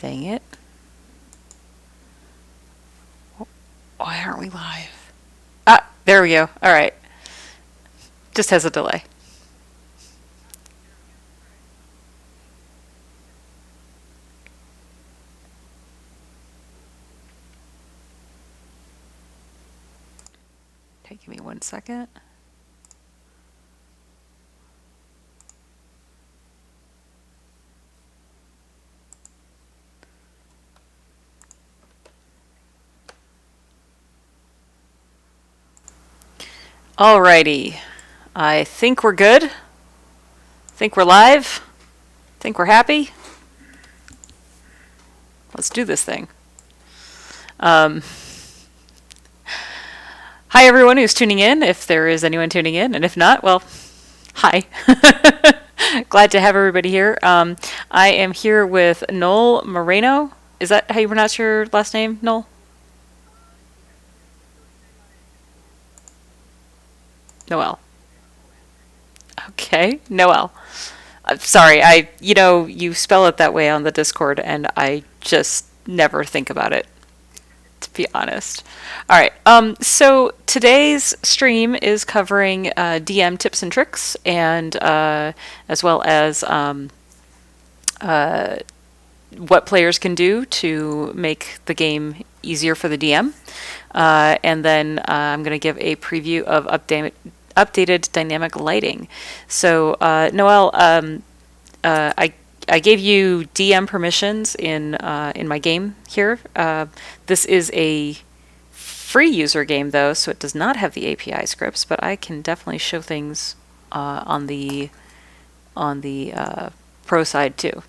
Dang it. Why aren't we live? Ah, there we go. All right. Just has a delay. Okay, give me 1 second. Alrighty. I think we're good. Think we're live. Think we're happy. Let's do this thing. Hi, everyone who's tuning in, if there is anyone tuning in, and if not, well, hi. Glad to have everybody here. I am here with Knoel Moreno. Is that how you pronounce your last name, Knoel? Noel. Okay, Noel. Sorry, you spell it that way on the Discord, and I just never think about it, to be honest. All right. So today's stream is covering DM tips and tricks, and as well as what players can do to make the game easier for the DM. And then I'm going to give a preview of updated dynamic lighting. So, Noel, I gave you DM permissions in my game here. This is a free user game though, so it does not have the API scripts, but I can definitely show things on the pro side too.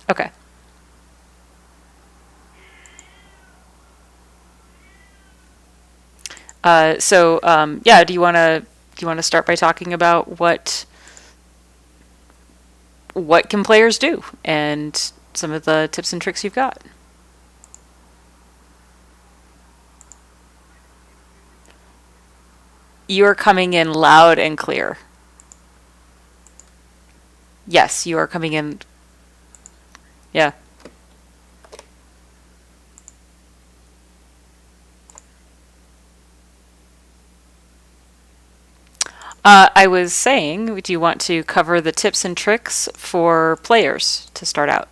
Okay. Yeah, do you want to start by talking about what can players do and some of the tips and tricks you've got? You are coming in loud and clear. Yes, you are coming in. Yeah. I was saying, do you want to cover the tips and tricks for players to start out?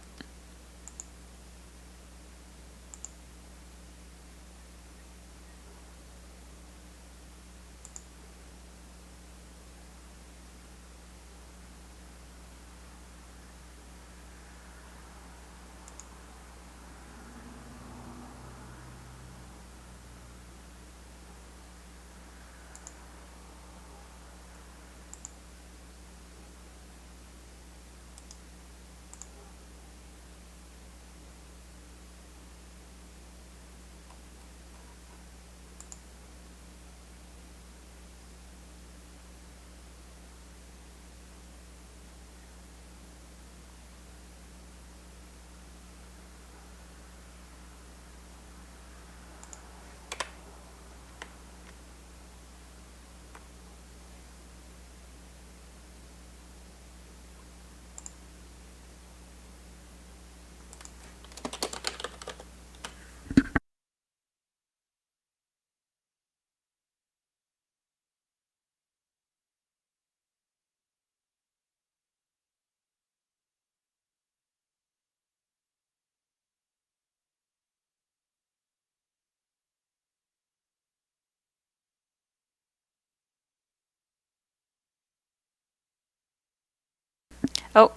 Oh,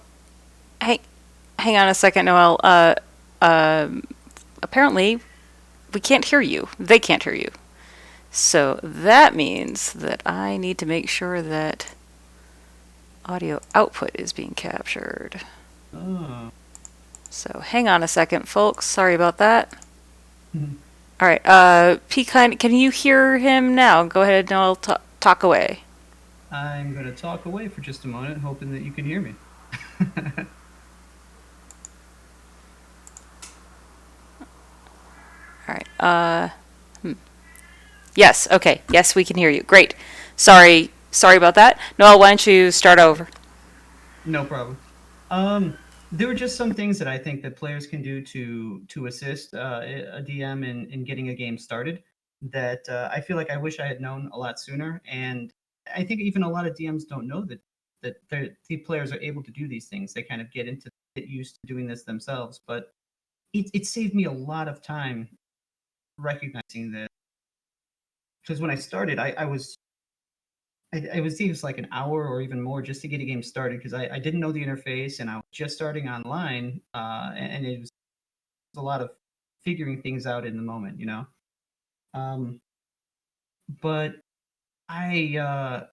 hey, hang on a second, Noel. Apparently, we can't hear you. They can't hear you. So that means that I need to make sure that audio output is being captured. Oh. So hang on a second, folks. Sorry about that. Mhm. All right. Pecan, can you hear him now? Go ahead, Noel. Talk away. I'm going to talk away for just a moment, hoping that you can hear me. All right. Yes. Okay. Yes, we can hear you. Great. Sorry. Sorry about that. Noel, why don't you start over? No problem. Um, there were just some things that I think that players can do to assist a DM in getting a game started that I feel like I wish I had known a lot sooner. And I think even a lot of DMs don't know that the players are able to do these things. They kind of get used to doing this themselves. But it saved me a lot of time recognizing that because when I started, I was it was like an hour or even more just to get a game started because I didn't know the interface and I was just starting online, and it was a lot of figuring things out in the moment, you know. Um, but I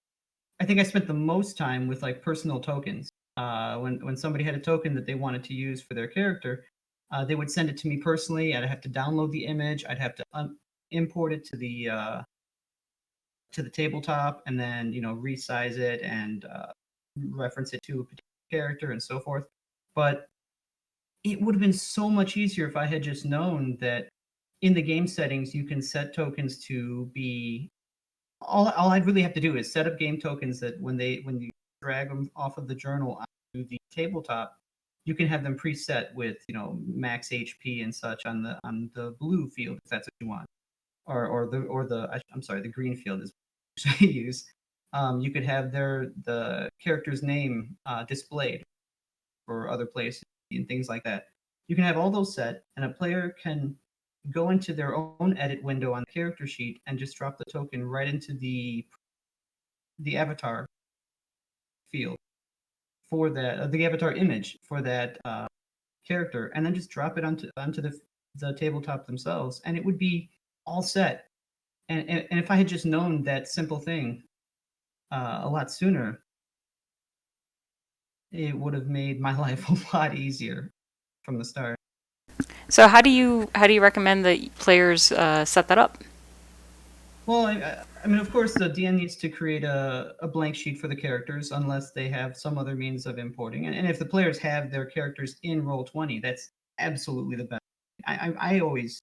think I spent the most time with like personal tokens. When somebody had a token that they wanted to use for their character, they would send it to me personally. I'd have to download the image. I'd have to import it to the tabletop and then resize it and reference it to a particular character and so forth. But it would have been so much easier if I had just known that in the game settings you can set tokens to be all I'd really have to do is set up game tokens that when you drag them off of the journal onto the tabletop, you can have them preset with max HP and such on the blue field if that's what you want, I'm sorry, the green field is what I use. You could have the character's name displayed for other places and things like that. You can have all those set, and a player can go into their own edit window on the character sheet and just drop the token right into the avatar field for that the avatar image for that character, and then just drop it onto the tabletop themselves, and it would be all set. And if I had just known that simple thing a lot sooner, it would have made my life a lot easier from the start. So how do you recommend that players set that up? Well, I mean, of course, the DM needs to create a blank sheet for the characters unless they have some other means of importing. And if the players have their characters in Roll20, that's absolutely the best. I always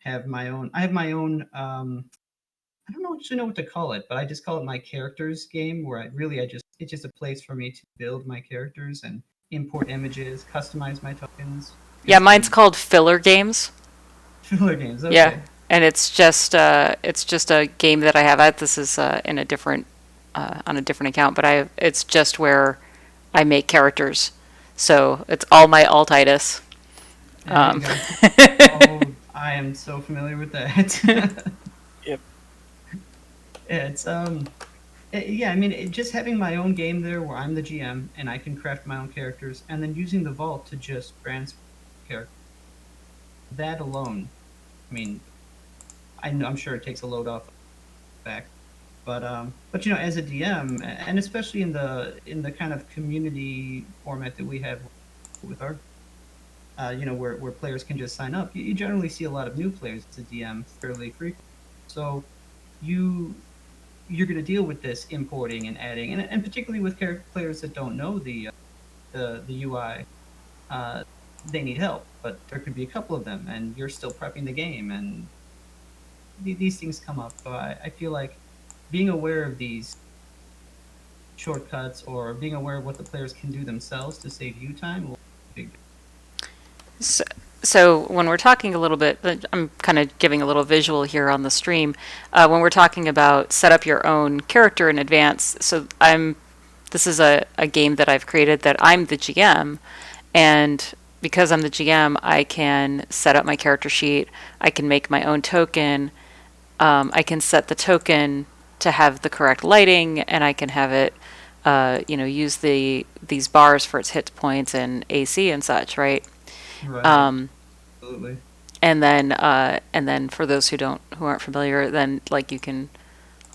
have my own. I have my own. I don't actually know what to call it, but I just call it my characters game, where I just it's just a place for me to build my characters and import images, customize my tokens, Yeah, just mine's and called filler games. filler games. Yeah, Okay. and it's just a game that I have. This is in a different on a different account, but it's just where I make characters. So it's all my altitis. There you Um, go. Oh, I am so familiar with that. Yep. It's yeah, I mean, just having my own game there where I'm the GM and I can craft my own characters, and then using the vault to just transfer character. That alone, I mean, I'm sure it takes a load off the back, but as a DM, and especially in the kind of community format that we have with our, where players can just sign up, you generally see a lot of new players as a DM fairly frequently. So you you're going to deal with this importing and adding, and particularly with players that don't know the UI, uh, they need help. But there could be a couple of them, and you're still prepping the game, and these things come up. So I feel like being aware of these shortcuts or being aware of what the players can do themselves to save you time will be a big. So, so when we're talking a little bit, I'm kind of giving a little visual here on the stream. When we're talking about set up your own character in advance, so this is a game that I've created that I'm the GM, and because I'm the GM, I can set up my character sheet. I can make my own token. I can set the token to have the correct lighting, and I can have it, use these bars for its hit points and AC and such, right? Right. Um, Absolutely. and then for those who aren't familiar, then like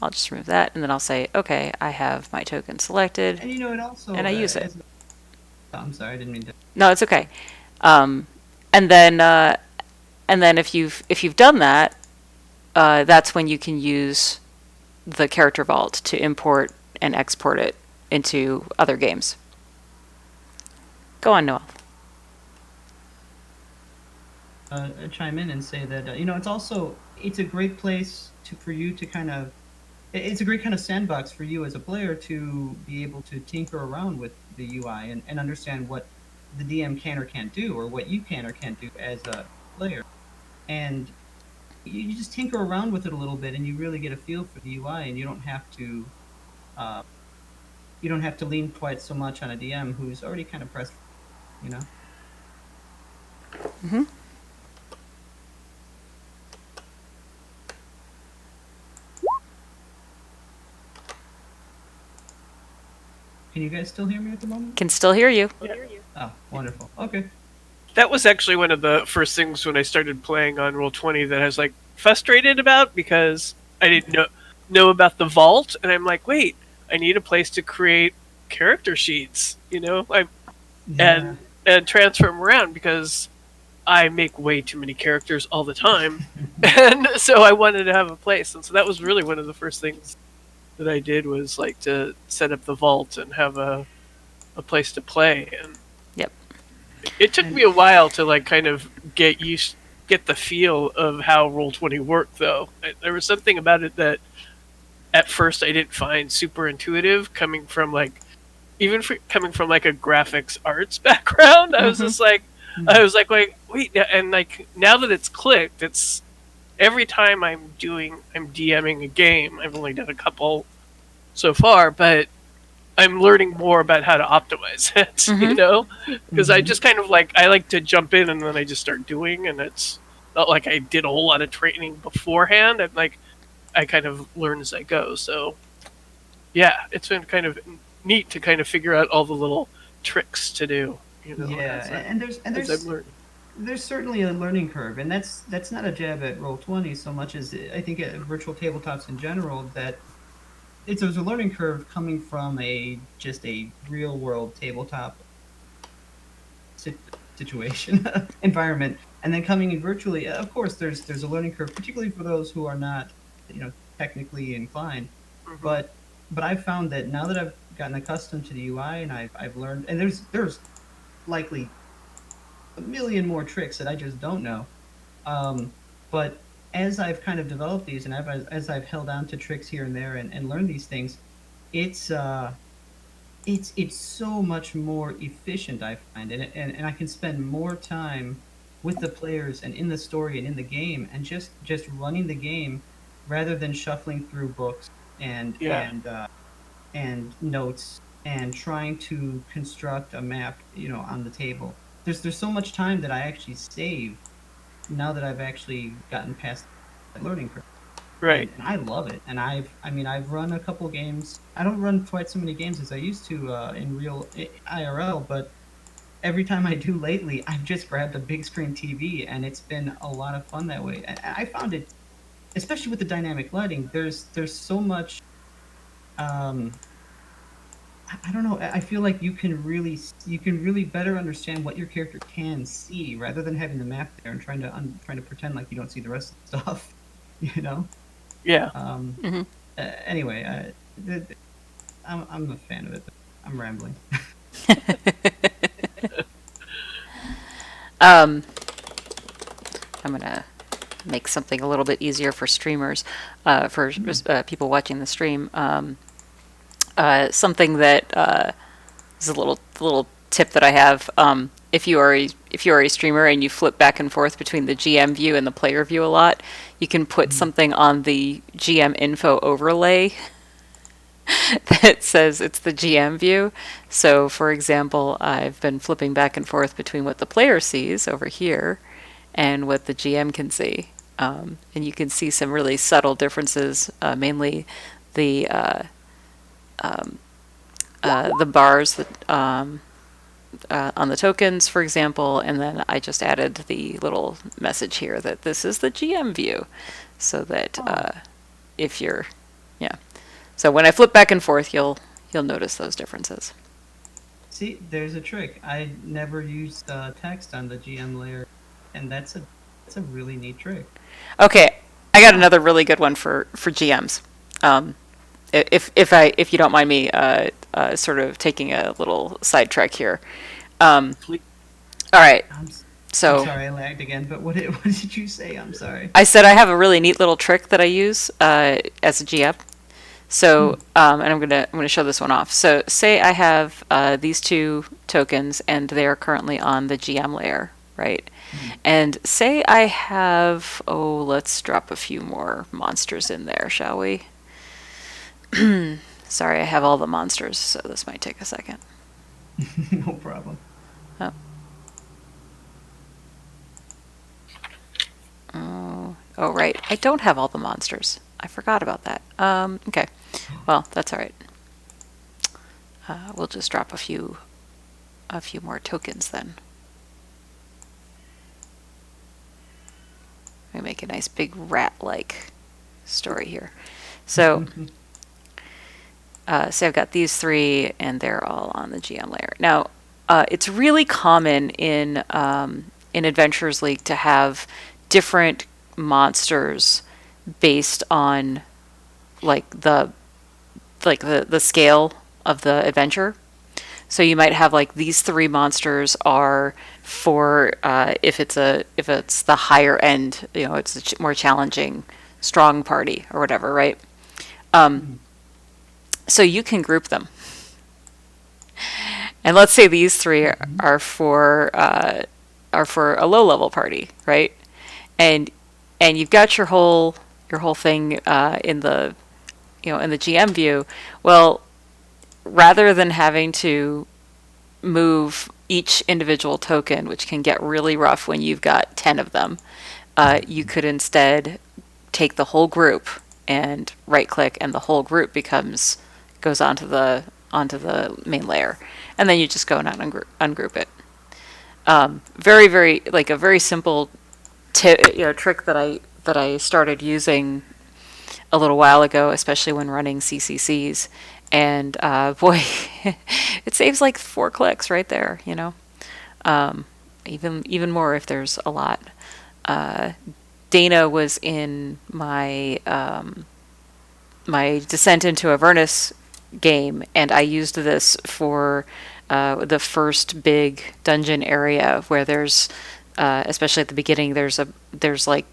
I'll just remove that, and then I'll say, okay, I have my token selected, And it also and I use it. I'm sorry, I didn't mean to. No, it's okay. Um, and then if you've done that, that's when you can use the character vault to import and export it into other games. Go on, Noel. chime in and say that it's a great place for you to kind of it's a great kind of sandbox for you as a player to be able to tinker around with the UI and understand what the DM can or can't do, or what you can or can't do as a player. And you just tinker around with it a little bit, and you really get a feel for the UI, and uh, you don't have to lean quite so much on a DM who's already kind of pressed, you know. Mm-hmm. Can you guys still hear me at the moment? Can still hear you. Oh, wonderful. Okay. That was actually one of the first things when I started playing on Roll20 that I was like frustrated about, because I didn't know about the vault, and I'm like, wait, I need a place to create character sheets, Yeah. and transfer them around, because I make way too many characters all the time, and so I wanted to have a place, and so that was really one of the first things that I did, was like to set up the vault and have a place to play. And Yep. it took me a while to like kind of get the feel of how Roll20 worked, though. There was something about it that at first I didn't find super intuitive, coming from like coming from like a graphics arts background. I was just like, I was like, wait, and like now that it's clicked, it's every time I'm DMing a game. I've only done a couple so far, but I'm learning more about how to optimize it, because I just kind of I like to jump in and then I just start doing, and it's not like I did a whole lot of training beforehand, and like I kind of learn as I go. So yeah, it's been kind of neat to kind of figure out all the little tricks to do, Yeah, and as I'm learning. there's certainly a learning curve, and that's not a jab at Roll20 so much as I think at virtual tabletops in general, that there's a learning curve coming from just a real world tabletop situation environment, and then coming in virtually. Of course, there's a learning curve, particularly for those who are not technically inclined. But I've found that now that I've gotten accustomed to the UI, and I've learned, and there's likely a million more tricks that I just don't know. But as I've kind of developed these, and as I've held on to tricks here and there, and learned these things, it's it's so much more efficient, I find, and I can spend more time with the players and in the story and in the game, and just running the game rather than shuffling through books and Yeah. and notes and trying to construct a map, on the table. There's so much time that I actually save now that I've actually gotten past that learning curve. Right. And I love it. And I've run a couple games. I don't run quite so many games as I used to in real IRL, but every time I do lately, I've just grabbed a big screen TV, and it's been a lot of fun that way. And I found it, especially with the dynamic lighting. There's so much. I don't know. I feel like you can really better understand what your character can see, rather than having the map there and trying to pretend like you don't see the rest of the stuff. You know. Yeah. Anyway, I'm a fan of it. But I'm rambling. I'm gonna make something a little bit easier for streamers, for people watching the stream. Something that is a little tip that I have. If you are a streamer and you flip back and forth between the GM view and the player view a lot, you can put something on the GM info overlay that says it's the GM view. So, for example, I've been flipping back and forth between what the player sees over here and what the GM can see. And you can see some really subtle differences, mainly the bars that on the tokens, for example, and then I just added the little message here that this is the GM view, so that if you're, so when I flip back and forth, you'll notice those differences. See, there's a trick. I never used text on the GM layer, and that's a really neat trick. Okay, I got another really good one for GMs. If you don't mind me sort of taking a little sidetrack here. All right. So I'm sorry I lagged again, but what did you say? I'm sorry. I said I have a really neat little trick that I use as a GM. So, and I'm gonna show this one off. So, say I have these two tokens, and they are currently on the GM layer, right? And say I have, let's drop a few more monsters in there, shall we? Sorry, I have all the monsters, so this might take a second. No problem. Oh, right. I don't have all the monsters. I forgot about that. Okay. Well, that's all right. We'll just drop a few more tokens then. We make a nice big rat-like story here. So, so I've got these three, and they're all on the GM layer. Now, it's really common in Adventurers League to have different monsters based on the scale of the adventure. So you might have like these three monsters are for if it's the higher end, it's a more challenging, strong party or whatever, right? So you can group them, and let's say these three are for a low level party, right? And you've got your whole thing in the in the GM view. Well, rather than having to move each individual token, which can get really rough when you've got 10 of them, you could instead take the whole group and right click, and the whole group goes onto the main layer, and then you just go and ungroup it. Very, very, like a very simple trick that I started using a little while ago, especially when running CCCs. And boy, it saves like 4 clicks right there, even more if there's a lot. Dana was in my my Descent into Avernus game, and I used this for the first big dungeon area where there's, especially at the beginning, there's like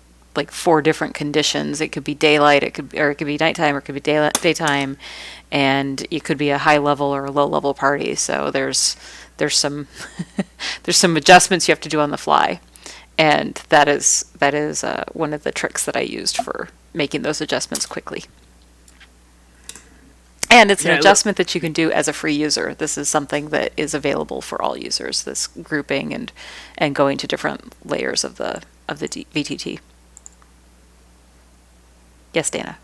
4 different conditions. It could be daylight, it could be nighttime, or it could be daytime, and it could be a high level or a low level party. So there's some there's some adjustments you have to do on the fly, and that is one of the tricks that I used for making those adjustments quickly. And it's an adjustment that you can do as a free user. This is something that is available for all users. This grouping and going to different layers of the VTT. Yes, Dana.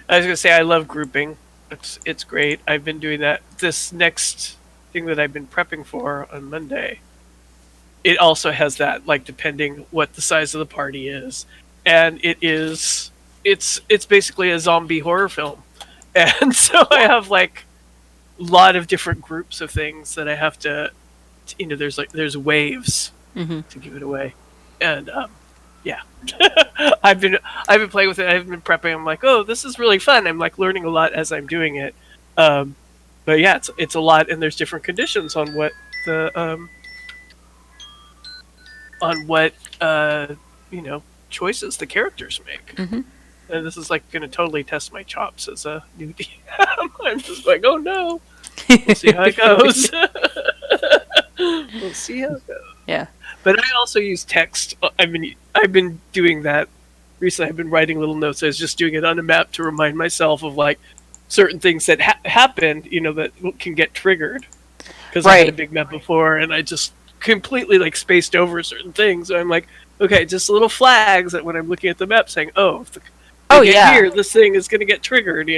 I was going to say I love grouping. It's great. I've been doing that. This next thing that I've been prepping for on Monday, it also has that, like, depending what the size of the party is, and it's basically a zombie horror film, and so I have like a lot of different groups of things that I have to there's waves to give it away, and yeah. I've been playing with it. I've been prepping. I'm like, oh, this is really fun. I'm like learning a lot as I'm doing it. But yeah, it's a lot, and there's different conditions on what the choices the characters make. And this is like going to totally test my chops as a new DM. I'm just like, oh no, we'll see how it goes. We'll see how it goes. Yeah. But I also use text. I've been doing that recently. I've been writing little notes. I was just doing it on a map to remind myself of like certain things that happened, that can get triggered. Because I had a big map before, and I just completely like spaced over certain things. So I'm like, okay, just little flags that when I'm looking at the map, saying, oh, if here, this thing is going to get triggered.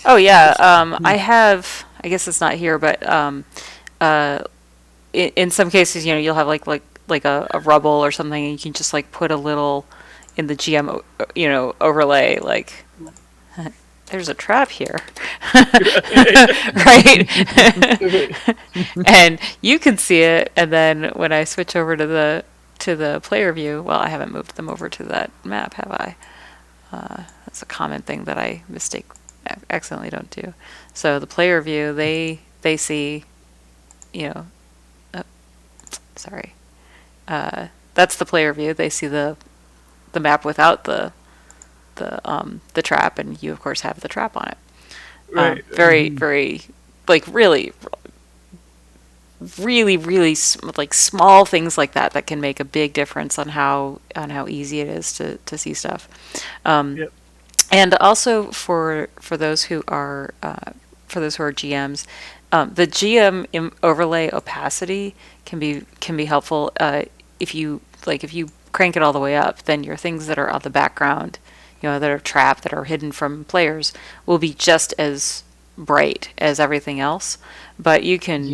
Oh yeah. I have. I guess it's not here, but in some cases, you'll have like a rubble or something, and you can just like put a little in the GM, overlay, like there's a trap here, right? And you can see it, and then when I switch over to the player view, well, I haven't moved them over to that map, have I? That's a common thing that I accidentally don't do. So the player view, they see, sorry. That's that's the player view. They see the map without the trap, and you of course have the trap on it. Right. Very, very, like really like small things like that can make a big difference on how easy it is to see stuff. Yep. And also for those who are GMs, the overlay opacity can be helpful. If you crank it all the way up, then your things that are on the background, that are trapped, that are hidden from players, will be just as bright as everything else. But you can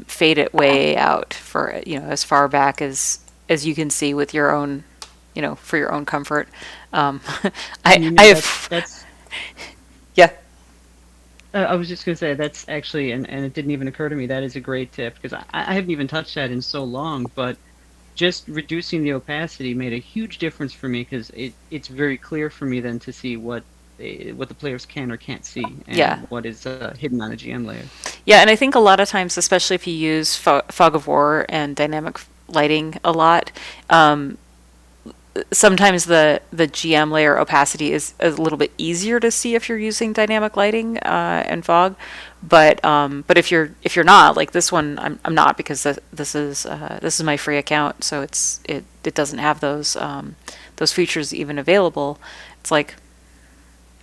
fade it way out for as far back as you can see with your own, for your own comfort. I have that's yeah. I was just going to say that's actually, and it didn't even occur to me, that is a great tip because I haven't even touched that in so long, but just reducing the opacity made a huge difference for me because it's very clear for me then to see what the players can or can't see and what is hidden on a GM layer. Yeah, and I think a lot of times, especially if you use fog of war and dynamic lighting a lot, sometimes the GM layer opacity is a little bit easier to see if you're using dynamic lighting and fog, but if you're not, like this one, I'm not, because this is my free account, so it doesn't have those features even available. It's like,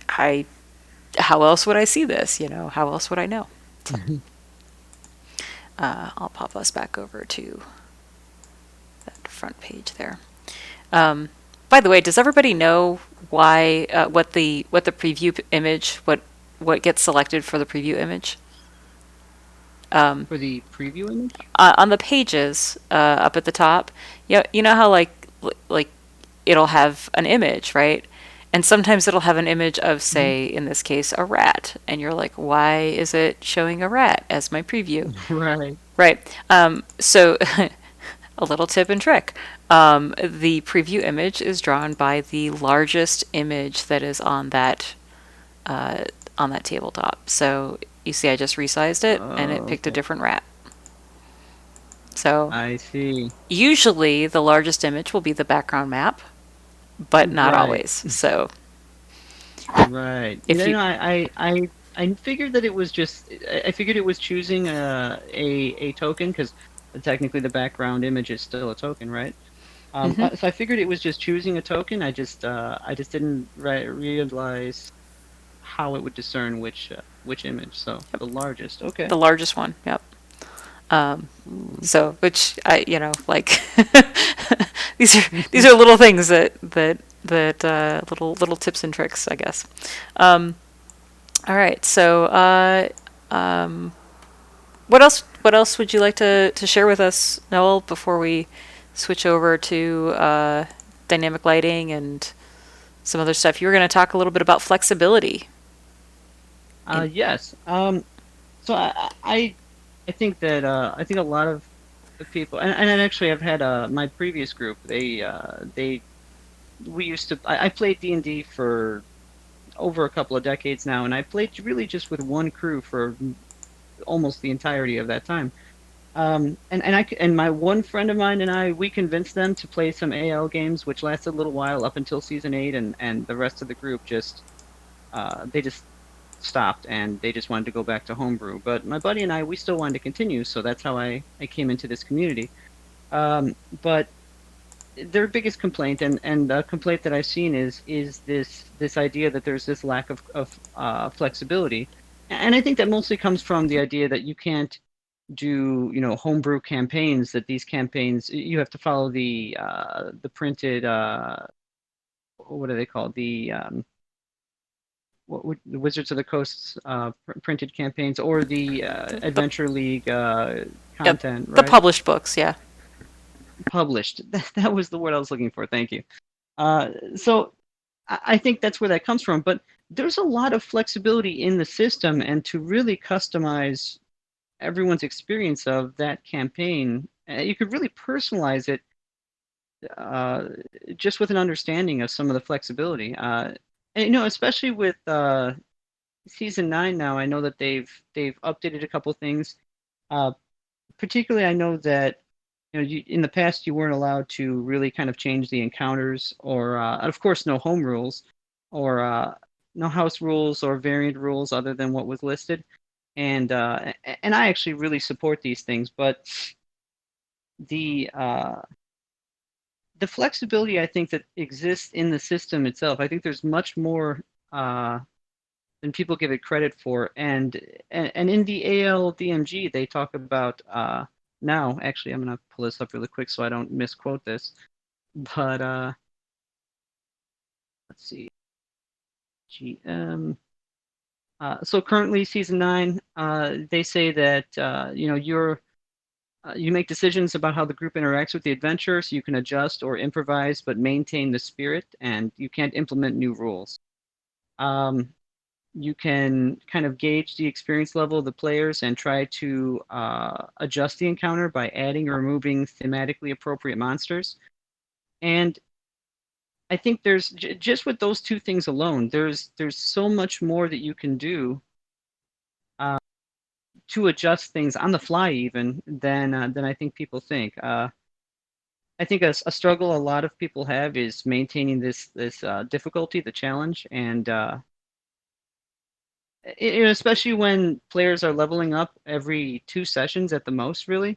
how else would I see this? How else would I know? So, I'll pop us back over to that front page there. By the way, does everybody know why what the preview image, what gets selected for the preview image? For the preview image? On the pages up at the top, you know how like it'll have an image, right? And sometimes it'll have an image of, say, in this case, a rat, and you're like, why is it showing a rat as my preview? Right. Right. So a little tip and trick. The preview image is drawn by the largest image that is on that tabletop. So you see, I just resized it, and it picked a different rat. So I see. Usually, the largest image will be the background map, but not always. So right. I figured that it was just. I figured it was choosing a token because technically the background image is still a token, right? So I figured it was just choosing a token. I just didn't realize how it would discern which image. So the largest, okay. The largest one, yep. So, which like these are little things that little tips and tricks, I guess. All right. So, what else would you like to share with us, Knoel, before we switch over to dynamic lighting and some other stuff? You were going to talk a little bit about flexibility. Yes. So I think that I think a lot of the people, and actually I've had my previous group. We used to. I played D&D for over a couple of decades now, and I played really just with one crew for almost the entirety of that time. And my one friend of mine and I, we convinced them to play some AL games, which lasted a little while up until season 8, and the rest of the group they just stopped and they just wanted to go back to homebrew. But my buddy and I, we still wanted to continue, so that's how I came into this community. But their biggest complaint, and a complaint that I've seen, is this idea that there's this lack of flexibility, and I think that mostly comes from the idea that you can't do homebrew campaigns. That these campaigns, you have to follow the printed what are they called, the Wizards of the Coast's printed campaigns, or the Adventure League content, right? The published books, yeah. Published. That was the word I was looking for. Thank you. So I think that's where that comes from. But there's a lot of flexibility in the system, and to really customize everyone's experience of that campaign, you could really personalize it just with an understanding of some of the flexibility. And, especially with season 9 now, I know that they've updated a couple things. Particularly, I know that in the past you weren't allowed to really kind of change the encounters, or of course no home rules, or no house rules or variant rules other than what was listed. And I actually really support these things, but the uh, the flexibility I think that exists in the system itself, I think there's much more uh, than people give it credit for. And in the ALDMG, they talk about now. Actually, I'm gonna pull this up really quick so I don't misquote this. But let's see, GM. So currently, season 9, they say that you make decisions about how the group interacts with the adventure, so you can adjust or improvise, but maintain the spirit, and you can't implement new rules. You can kind of gauge the experience level of the players and try to adjust the encounter by adding or removing thematically appropriate monsters. And I think there's just with those two things alone, there's so much more that you can do to adjust things on the fly, even than I think people think. I think a struggle a lot of people have is maintaining this difficulty, the challenge, and especially when players are leveling up every 2 sessions at the most. Really,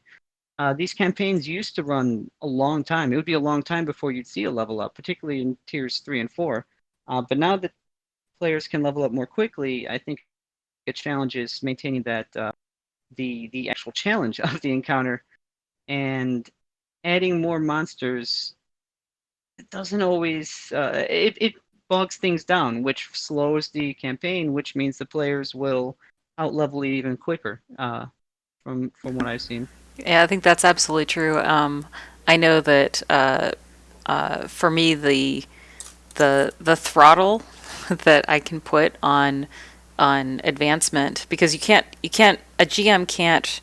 these campaigns used to run a long time. It would be a long time before you'd see a level up, particularly in tiers 3 and 4. But now that players can level up more quickly, I think a challenge is maintaining that the actual challenge of the encounter, and adding more monsters. It doesn't always it bogs things down, which slows the campaign, which means the players will outlevel it even quicker. From what I've seen. Yeah, I think that's absolutely true. I know that for me, the throttle that I can put on advancement, because a GM can't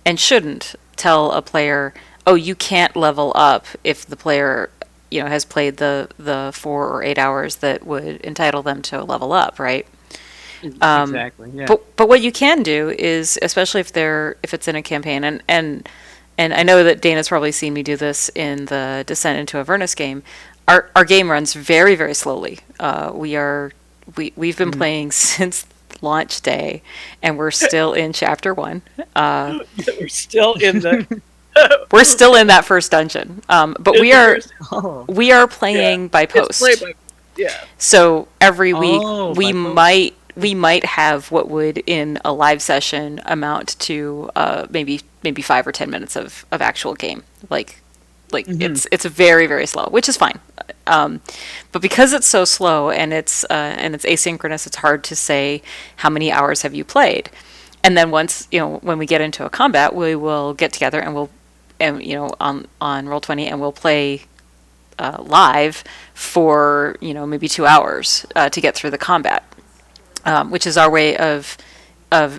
and shouldn't tell a player, oh, you can't level up if the player has played the 4 or 8 hours that would entitle them to a level up, right? Exactly. Yeah. But what you can do is, especially if it's in a campaign, and I know that Dana's probably seen me do this in the Descent into Avernus game. Our game runs very, very slowly. We've been playing since launch day, and we're still in chapter 1. We're still in the. We're still in that first dungeon, but we are playing by post. Yeah. So every week we by post. we might have what would in a live session amount to maybe 5 or 10 minutes of actual game. Like it's very, very slow, which is fine. But because it's so slow and it's asynchronous, it's hard to say how many hours have you played. And then once when we get into a combat, we will get together and on Roll20, and we'll play live for maybe 2 hours to get through the combat, which is our way of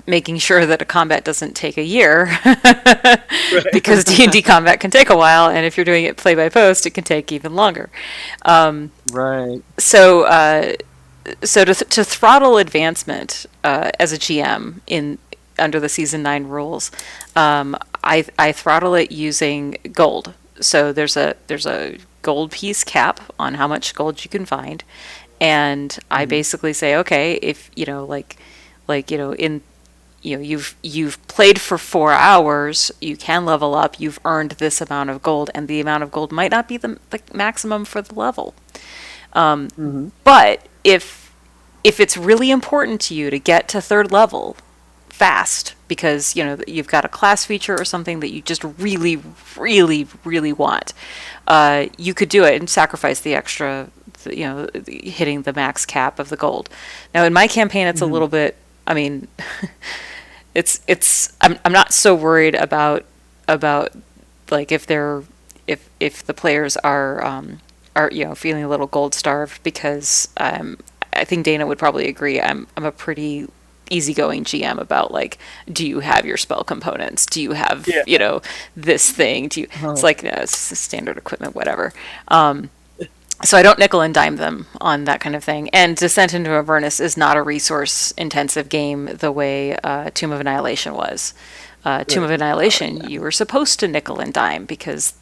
making sure that a combat doesn't take a year, because D&D combat can take a while, and if you're doing it play by post, it can take even longer. Right. So to throttle advancement as a GM under the season 9 rules, I throttle it using gold. So there's a gold piece cap on how much gold you can find, and I basically say, okay, if you've played for 4 hours, you can level up, you've earned this amount of gold, and the amount of gold might not be the maximum for the level. But if it's really important to you to get to 3rd level fast, because you've got a class feature or something that you just really, really, really want, you could do it and sacrifice the extra, hitting the max cap of the gold. Now in my campaign, it's a little bit, I mean, I'm not so worried about like if the players are feeling a little gold starved, because I think Dana would probably agree. I'm a pretty easygoing GM about, like, do you have your spell components? Do you have this thing? It's like it's standard equipment, whatever. So I don't nickel and dime them on that kind of thing. And Descent into Avernus is not a resource intensive game the way Tomb of Annihilation was. Tomb of Annihilation, you were supposed to nickel and dime because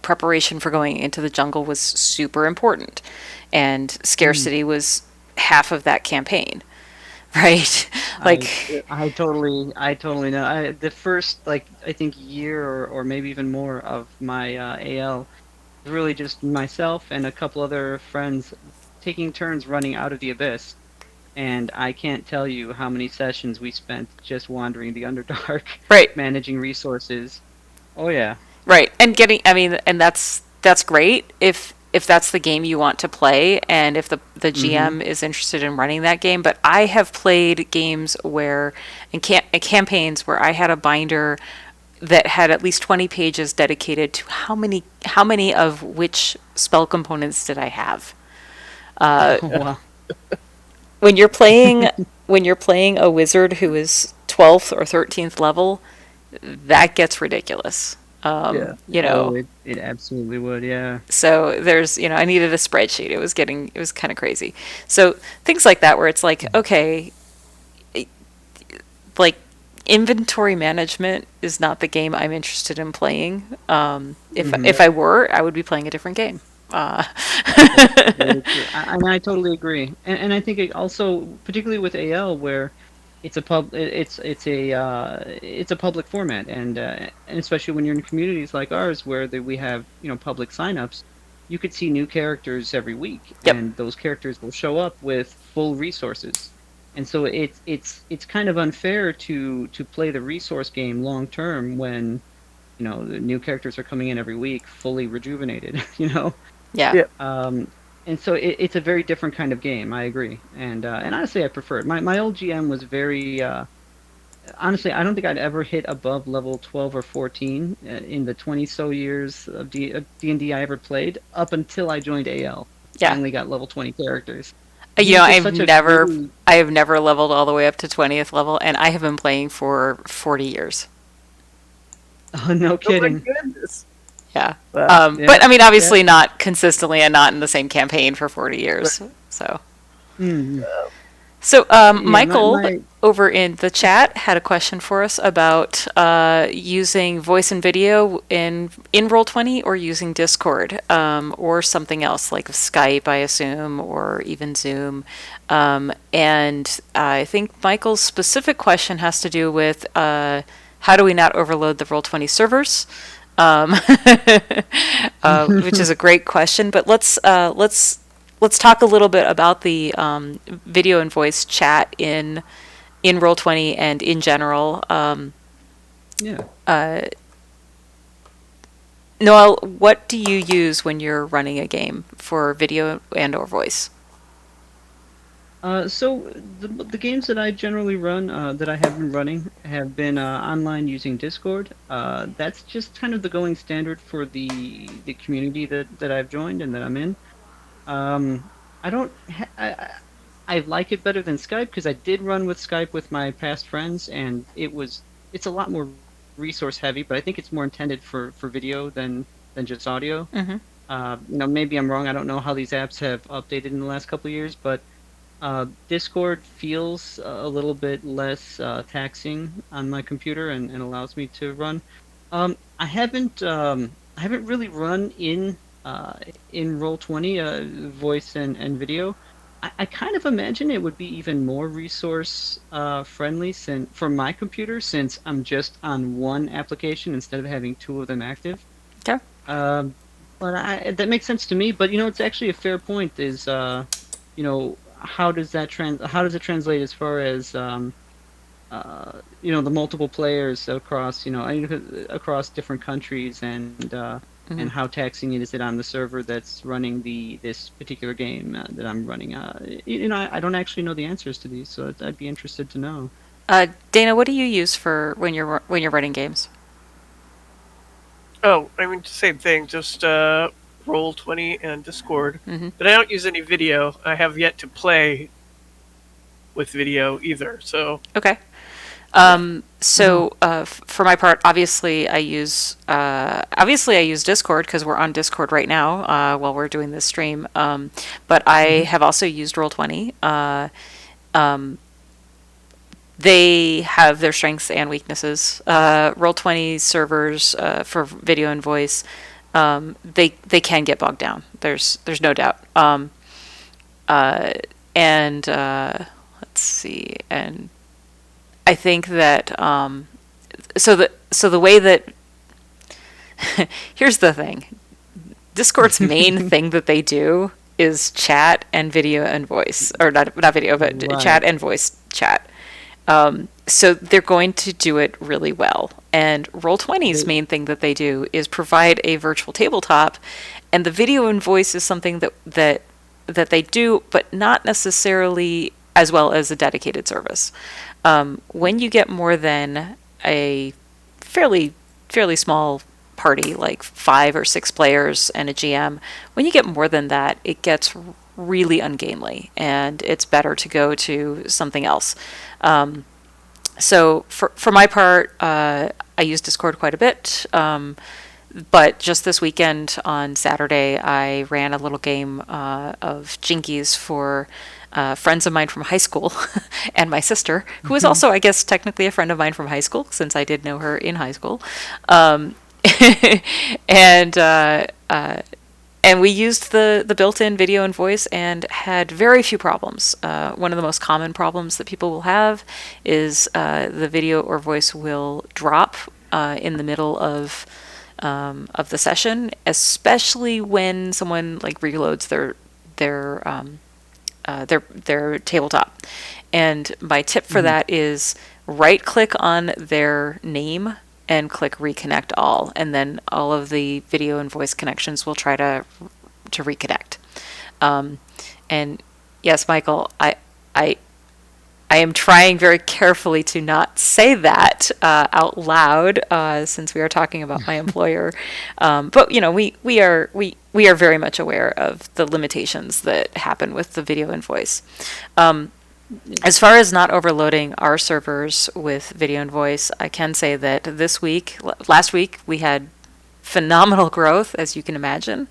preparation for going into the jungle was super important, and scarcity was half of that campaign, right? Like, I totally know. The first, like, I think year or maybe even more of my AL was really just myself and a couple other friends taking turns running out of the abyss. And I can't tell you how many sessions we spent just wandering the Underdark, right, managing resources. Oh yeah. right, and and that's great if that's the game you want to play, and if the GM is interested in running that game. But I have played games where, in campaigns where I had a binder that had at least 20 pages dedicated to how many of which spell components did I have. Wow. When you're playing a wizard who is 12th or 13th level, that gets ridiculous. Yeah. It absolutely would, yeah. So there's, I needed a spreadsheet. It was kind of crazy. So things like that where it's like, okay, like inventory management is not the game I'm interested in playing. If I were, I would be playing a different game. I totally agree, and I think it also, particularly with AL, where it's a public format, and especially when you're in communities like ours where we have public signups, you could see new characters every week, Yep. and those characters will show up with full resources, and so it's kind of unfair to play the resource game long term when the new characters are coming in every week fully rejuvenated. Yeah. Yeah. And so it's a very different kind of game. I agree, and honestly, I prefer it. My old GM was very honestly. I don't think I'd ever hit above level 12 or 14 in the 20 so years of D&D I ever played, up until I joined AL. Yeah. I only got level 20 characters. I have Really... never leveled all the way up to 20th level, and I have been playing for 40 years. Oh, no kidding. Oh my goodness. Yeah. Wow. But I mean, obviously not consistently and not in the same campaign for 40 years. Right. So. Mm-hmm. So Michael over in the chat had a question for us about using voice and video in Roll20 or using Discord or something else like Skype, I assume, or even Zoom. And I think Michael's specific question has to do with how do we not overload the Roll20 servers? Which is a great question. But let's talk a little bit about the video and voice chat in Roll20 and in general. Knoel, what do you use when you're running a game for video and or voice? So the games that I generally run, that I have been running, have been online using Discord. That's just kind of the going standard for the community that I've joined and that I'm in. I like it better than Skype because I did run with Skype with my past friends, and it's a lot more resource heavy, but I think it's more intended for video than just audio. Mm-hmm. Maybe I'm wrong. I don't know how these apps have updated in the last couple of years, but Discord feels a little bit less taxing on my computer and allows me to run. I haven't really run in Roll20 voice and video. I kind of imagine it would be even more resource friendly for my computer, since I'm just on one application instead of having two of them active. Okay. But that makes sense to me. But it's actually a fair point. Is how does it translate as far as the multiple players across across different countries and and how taxing is it on the server that's running this particular game that I'm running? I don't actually know the answers to these, so I'd be interested to know. Dana, what do you use for when you're running games? Oh, I mean, same thing. Just Roll20 and Discord. Mm-hmm. But I don't use any video. I have yet to play with video either. So okay. For my part, obviously I use Discord because we're on Discord right now while we're doing this stream. But I have also used Roll20. they have their strengths and weaknesses. Roll20 servers for video and voice, they can get bogged down. There's no doubt. And let's see. And I think that so the way that here's the thing. Discord's main thing that they do is chat and video and voice, or not video, but Right. chat and voice chat. So they're going to do it really well. And Roll20's main thing that they do is provide a virtual tabletop, and the video and voice is something that they do, but not necessarily as well as a dedicated service. When you get more than a fairly small party, like 5 or 6 players and a GM, when you get more than that, it gets really ungainly, and it's better to go to something else. So for my part, I use Discord quite a bit. But just this weekend on Saturday, I ran a little game of Jinkies for friends of mine from high school and my sister, who is also, I guess, technically a friend of mine from high school, since I did know her in high school. And and we used the built-in video and voice and had very few problems. One of the most common problems that people will have is the video or voice will drop in the middle of the session, especially when someone like reloads their tabletop. And my tip for that is right-click on their name and click reconnect all, and then all of the video and voice connections will try to reconnect. And yes, Michael, I am trying very carefully to not say that out loud, since we are talking about my employer. But you know, we are very much aware of the limitations that happen with the video and voice. As far as not overloading our servers with video and voice, I can say that last week, we had phenomenal growth, as you can imagine.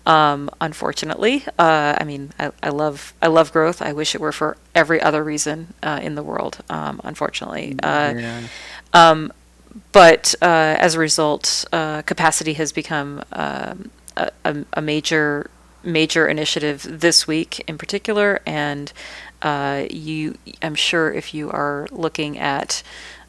Unfortunately, I mean, I love growth. I wish it were for every other reason in the world. Unfortunately, Yeah. but as a result, capacity has become a major initiative this week in particular, and I'm sure if you're looking at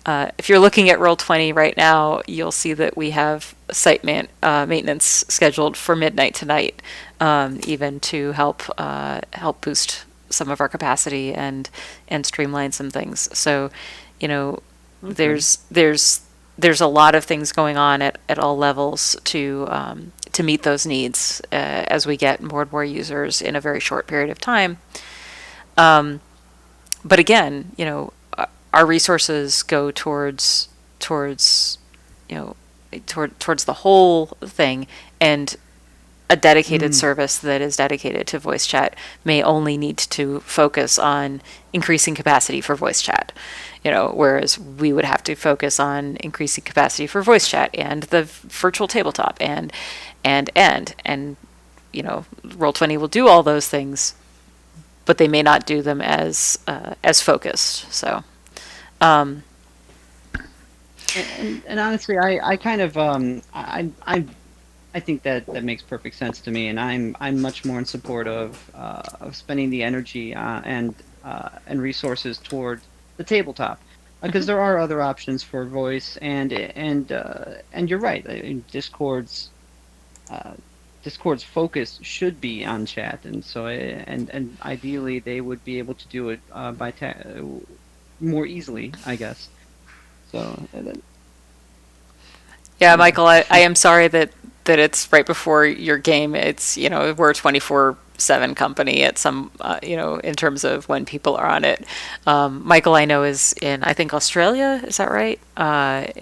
Roll20 right now, you'll see that we have site maintenance scheduled for midnight tonight, even to help boost some of our capacity and streamline some things. So, you know, Okay. there's a lot of things going on at all levels to meet those needs as we get more and more users in a very short period of time. But again, you know, our resources go towards you know towards the whole thing, and a dedicated service that is dedicated to voice chat may only need to focus on increasing capacity for voice chat, you know, whereas we would have to focus on increasing capacity for voice chat and the virtual tabletop and you know, Roll20 will do all those things, but they may not do them as focused. So, And honestly, I kind of I think that makes perfect sense to me, and I'm much more in support of spending the energy and resources toward the tabletop, because there are other options for voice, and you're right. I mean, Discord's focus should be on chat, and so and ideally they would be able to do it more easily, I guess. So yeah, Michael, I am sorry that it's right before your game. It's, you know, we're a 24/7 company at some, you know, in terms of when people are on it. Michael, I know, is in, I think, Australia. Is that right?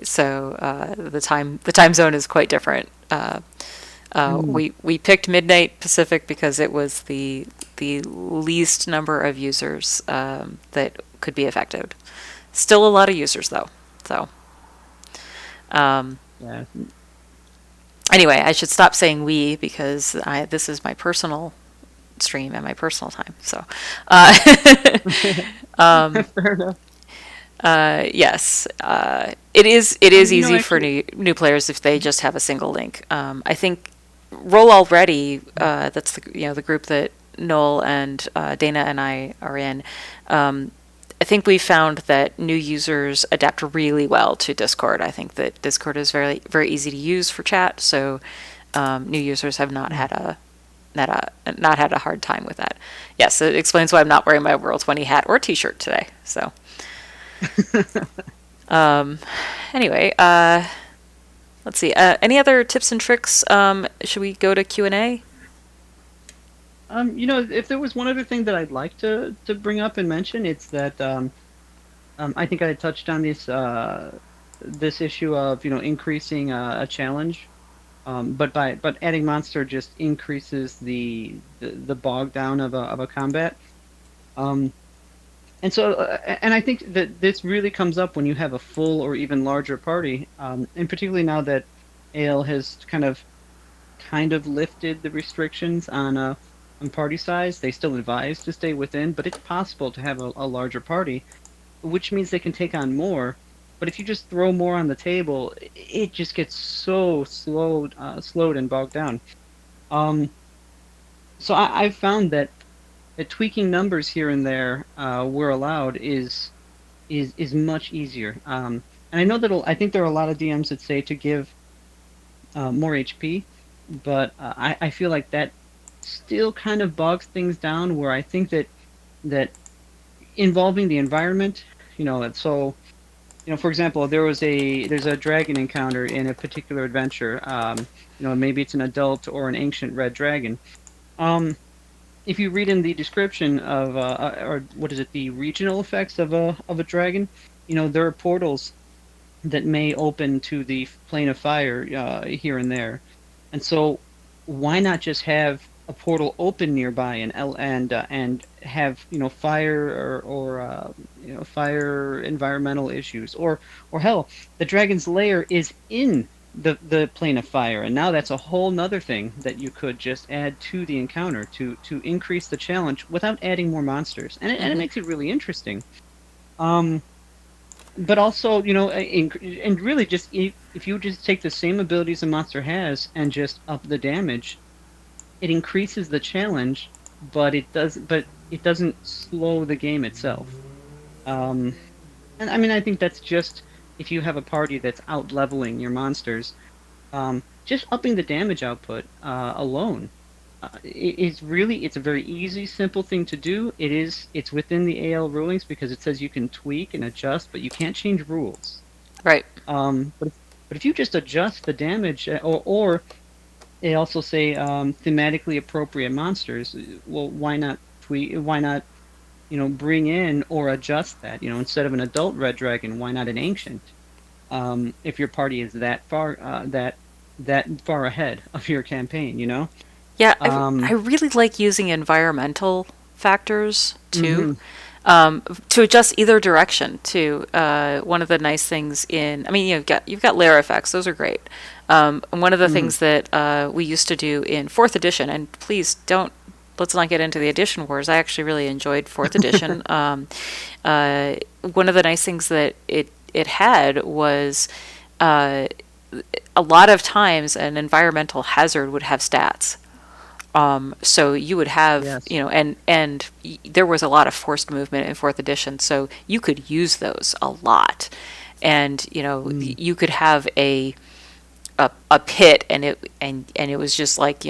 So the time zone is quite different. We picked midnight Pacific because it was the least number of users that could be affected. Still a lot of users though. So yeah. anyway, I should stop saying we, because this is my personal stream and my personal time. So Fair enough. Yes, it is. It is You know, easy for actually, new players if they just have a single link. I think Roll Already. That's the group that Noel and Dana and I are in. I think we found that new users adapt really well to Discord. I think that Discord is very easy to use for chat, so new users have not had a hard time with that. Yes, it explains why I'm not wearing my Roll20 hat or T-shirt today. So. Anyway, let's see. Any other tips and tricks? Should we go to Q&A? you know, if there was one other thing that I'd like to bring up and mention, it's that I think I touched on this issue of increasing a challenge, but adding monster just increases the bog down of a combat. Um, and I think that this really comes up when you have a full or even larger party, and particularly now that AL has kind of lifted the restrictions on party size. They still advise to stay within, but it's possible to have a larger party, which means they can take on more. But if you just throw more on the table, it just gets so slowed and bogged down. Um, I've found that tweaking numbers here and there where allowed is much easier. And I know I think there are a lot of DMs that say to give more HP, but I feel like that still kind of bogs things down. Where I think that involving the environment, for example, there's a dragon encounter in a particular adventure. Maybe it's an adult or an ancient red dragon. If you read in the description of or what is it, the regional effects of a dragon, there are portals that may open to the plane of fire here and there, and so why not just have a portal open nearby and have fire or fire environmental issues, or hell, the dragon's lair is in the plane of fire, and now that's a whole nother thing that you could just add to the encounter to increase the challenge without adding more monsters, and it makes it really interesting. But also, and really just if you just take the same abilities a monster has and just up the damage, it increases the challenge, but it doesn't slow the game itself. And I mean, I think that's just if you have a party that's out leveling your monsters, just upping the damage output alone. It's a very easy, simple thing to do. It's within the AL rulings because it says you can tweak and adjust, but you can't change rules. Right. But if you just adjust the damage, or they also say thematically appropriate monsters, well, why not tweak? Why not bring in or adjust that? Instead of an adult red dragon, why not an ancient? If your party is that far ahead of your campaign, Yeah, Um, I really like using environmental factors too, mhm, to adjust either direction. To one of the nice things I mean, you've got layer effects; those are great. And one of the mhm. things that we used to do in fourth edition, and please let's not get into the edition wars. I actually really enjoyed fourth edition. One of the nice things that it had was a lot of times an environmental hazard would have stats. So you would have, Yes. and there was a lot of forced movement in fourth edition, so you could use those a lot, and Mm. you could have a pit, and it was just like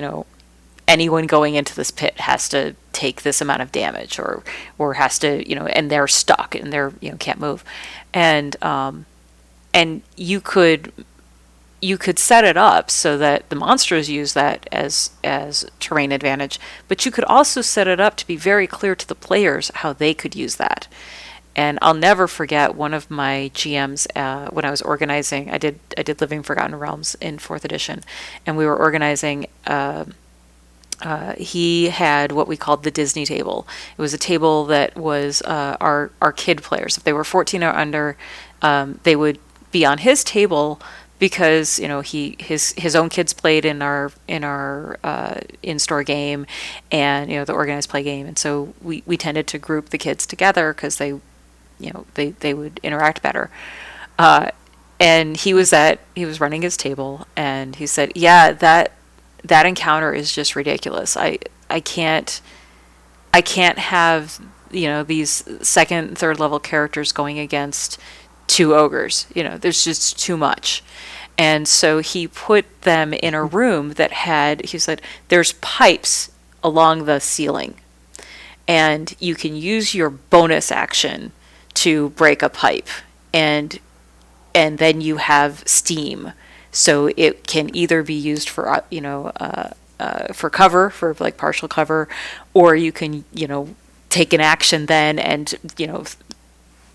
anyone going into this pit has to take this amount of damage, or has to and they're stuck and they're can't move, and you could set it up so that the monsters use that as terrain advantage, but you could also set it up to be very clear to the players how they could use that. And I'll never forget one of my GMs when I was organizing. I did Living Forgotten Realms in fourth edition, and we were organizing. He had what we called the Disney table. It was a table that was our kid players. If they were 14 or under, they would be on his table because his own kids played in our in-store game, and the organized play game, and so we tended to group the kids together because they would interact better. And he was running his table, and he said, "Yeah, that encounter is just ridiculous. I can't have these second, third level characters going against two ogres. There's just too much." And so he put them in a room that he said, there's pipes along the ceiling, and you can use your bonus action to break a pipe, and then you have steam, so it can either be used for for cover, for like partial cover, or you can take an action then and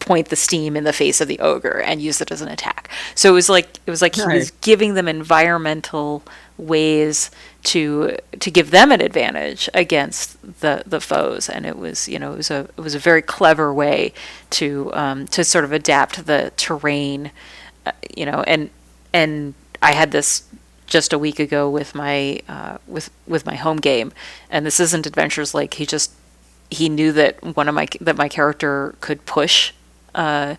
point the steam in the face of the ogre and use it as an attack. So it was like he was giving them environmental ways to give them an advantage against the foes, and it was it was a very clever way to sort of adapt the terrain, and I had this just a week ago with my with my home game, and this isn't Adventures. Like he knew that my character could push with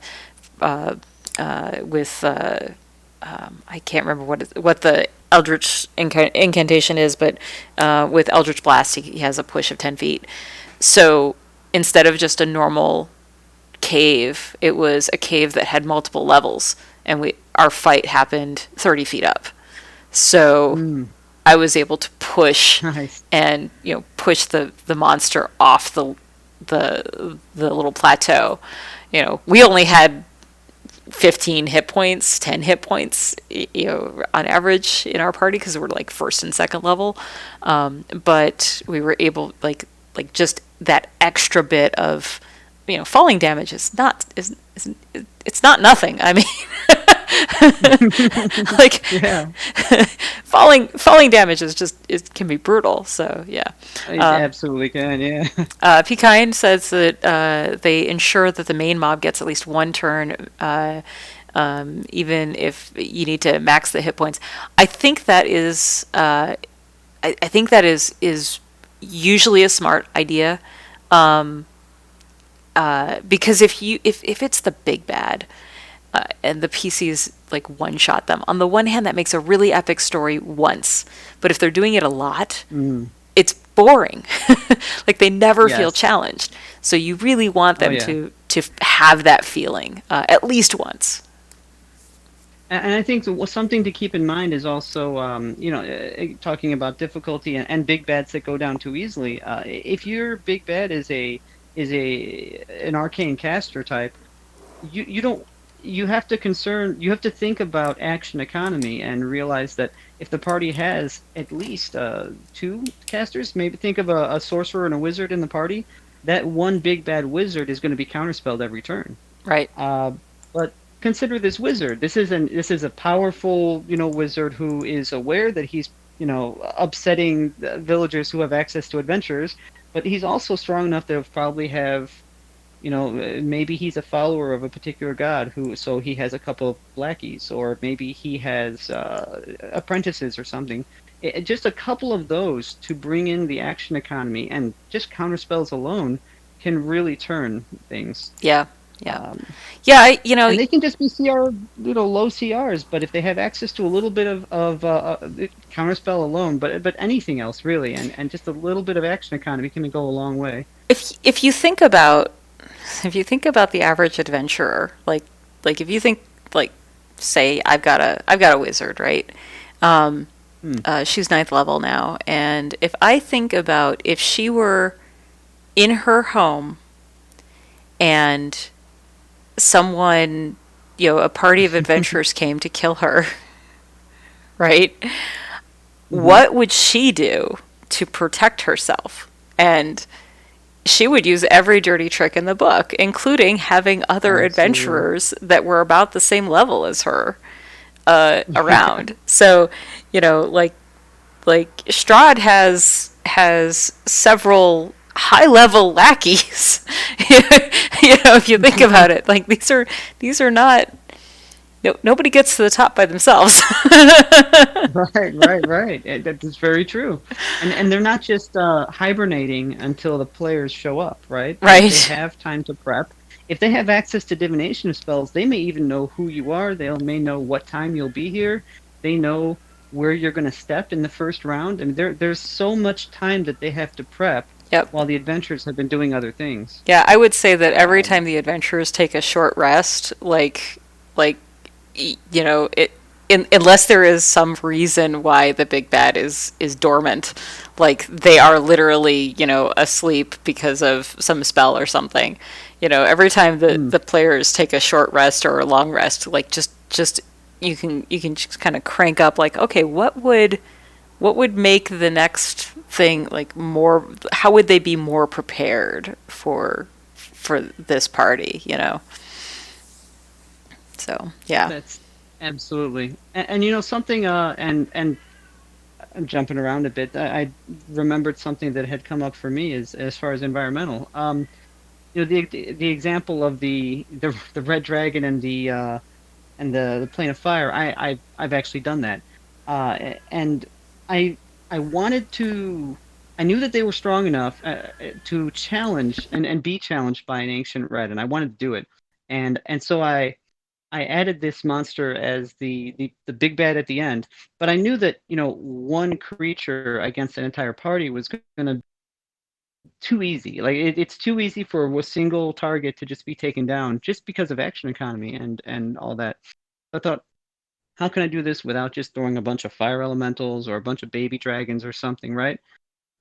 I can't remember what the Eldritch incantation is, but with Eldritch Blast he has a push of 10 feet. So instead of just a normal cave, it was a cave that had multiple levels, and our fight happened 30 feet up. So I was able to push and push the monster off the little plateau. We only had 15 hit points, 10 hit points, on average in our party, because we're like first and second level. But we were able, like just that extra bit of, falling damage is not it's not nothing. I mean, like falling damage is just, it can be brutal. So yeah, it absolutely can. Yeah. Pekine says that they ensure that the main mob gets at least one turn, even if you need to max the hit points. I think that is I think that is usually a smart idea, because if it's the big bad, and the PCs like one shot them, on the one hand that makes a really epic story once, but if they're doing it a lot, it's boring. Like they never feel challenged. So you really want them to have that feeling at least once. And I think something to keep in mind is also, talking about difficulty and big bads that go down too easily. If your big bad is an arcane caster type, you have to think about action economy and realize that if the party has at least 2 casters, maybe think of a sorcerer and a wizard in the party, that one big bad wizard is going to be counterspelled every turn. Right. But consider this wizard. This is a powerful, wizard who is aware that he's, upsetting villagers who have access to adventurers, but he's also strong enough to probably have, maybe he's a follower of a particular god so he has a couple of lackeys, or maybe he has apprentices or something. Just a couple of those to bring in the action economy, and just counterspells alone can really turn things. Yeah. And they can just be low CRs, but if they have access to a little bit of counterspell alone, but anything else really, and just a little bit of action economy can go a long way. If you think about the average adventurer, like if you think, like, say I've got a wizard, right? She's 9th level now, and if I think about if she were in her home and someone, a party of adventurers came to kill her, right? What would she do to protect herself? And she would use every dirty trick in the book, including having other adventurers that were about the same level as her around. So, like Strahd has several high-level lackeys. If you think about it, like these are not. Nobody gets to the top by themselves. Right. That is very true. And they're not just hibernating until the players show up, right? Right. They have time to prep. if they have access to divination spells, they may even know who you are. They may know what time you'll be here. They know where you're going to step in the first round. I mean, there's so much time that they have to prep Yep. while the adventurers have been doing other things. Yeah, I would say that every time the adventurers take a short rest, you know, unless there is some reason why the big bad is dormant, like they are literally, you know, asleep because of some spell or something. You know, every time the players take a short rest or a long rest, like just you can just kind of crank up, like, okay, what would make the next thing like more, how would they be more prepared for this party, you know? So yeah. That's absolutely, and you know something. And I'm jumping around a bit. I remembered something that had come up for me as far as environmental. You know, the example of the red dragon and the plane of fire. I've actually done that, and I wanted to. I knew that they were strong enough to challenge and be challenged by an ancient red, and I wanted to do it, and so I added this monster as the big bad at the end, but I knew that, you know, one creature against an entire party was going to be too easy. Like it's too easy for a single target to just be taken down just because of action economy and all that. I thought, how can I do this without just throwing a bunch of fire elementals or a bunch of baby dragons or something, right?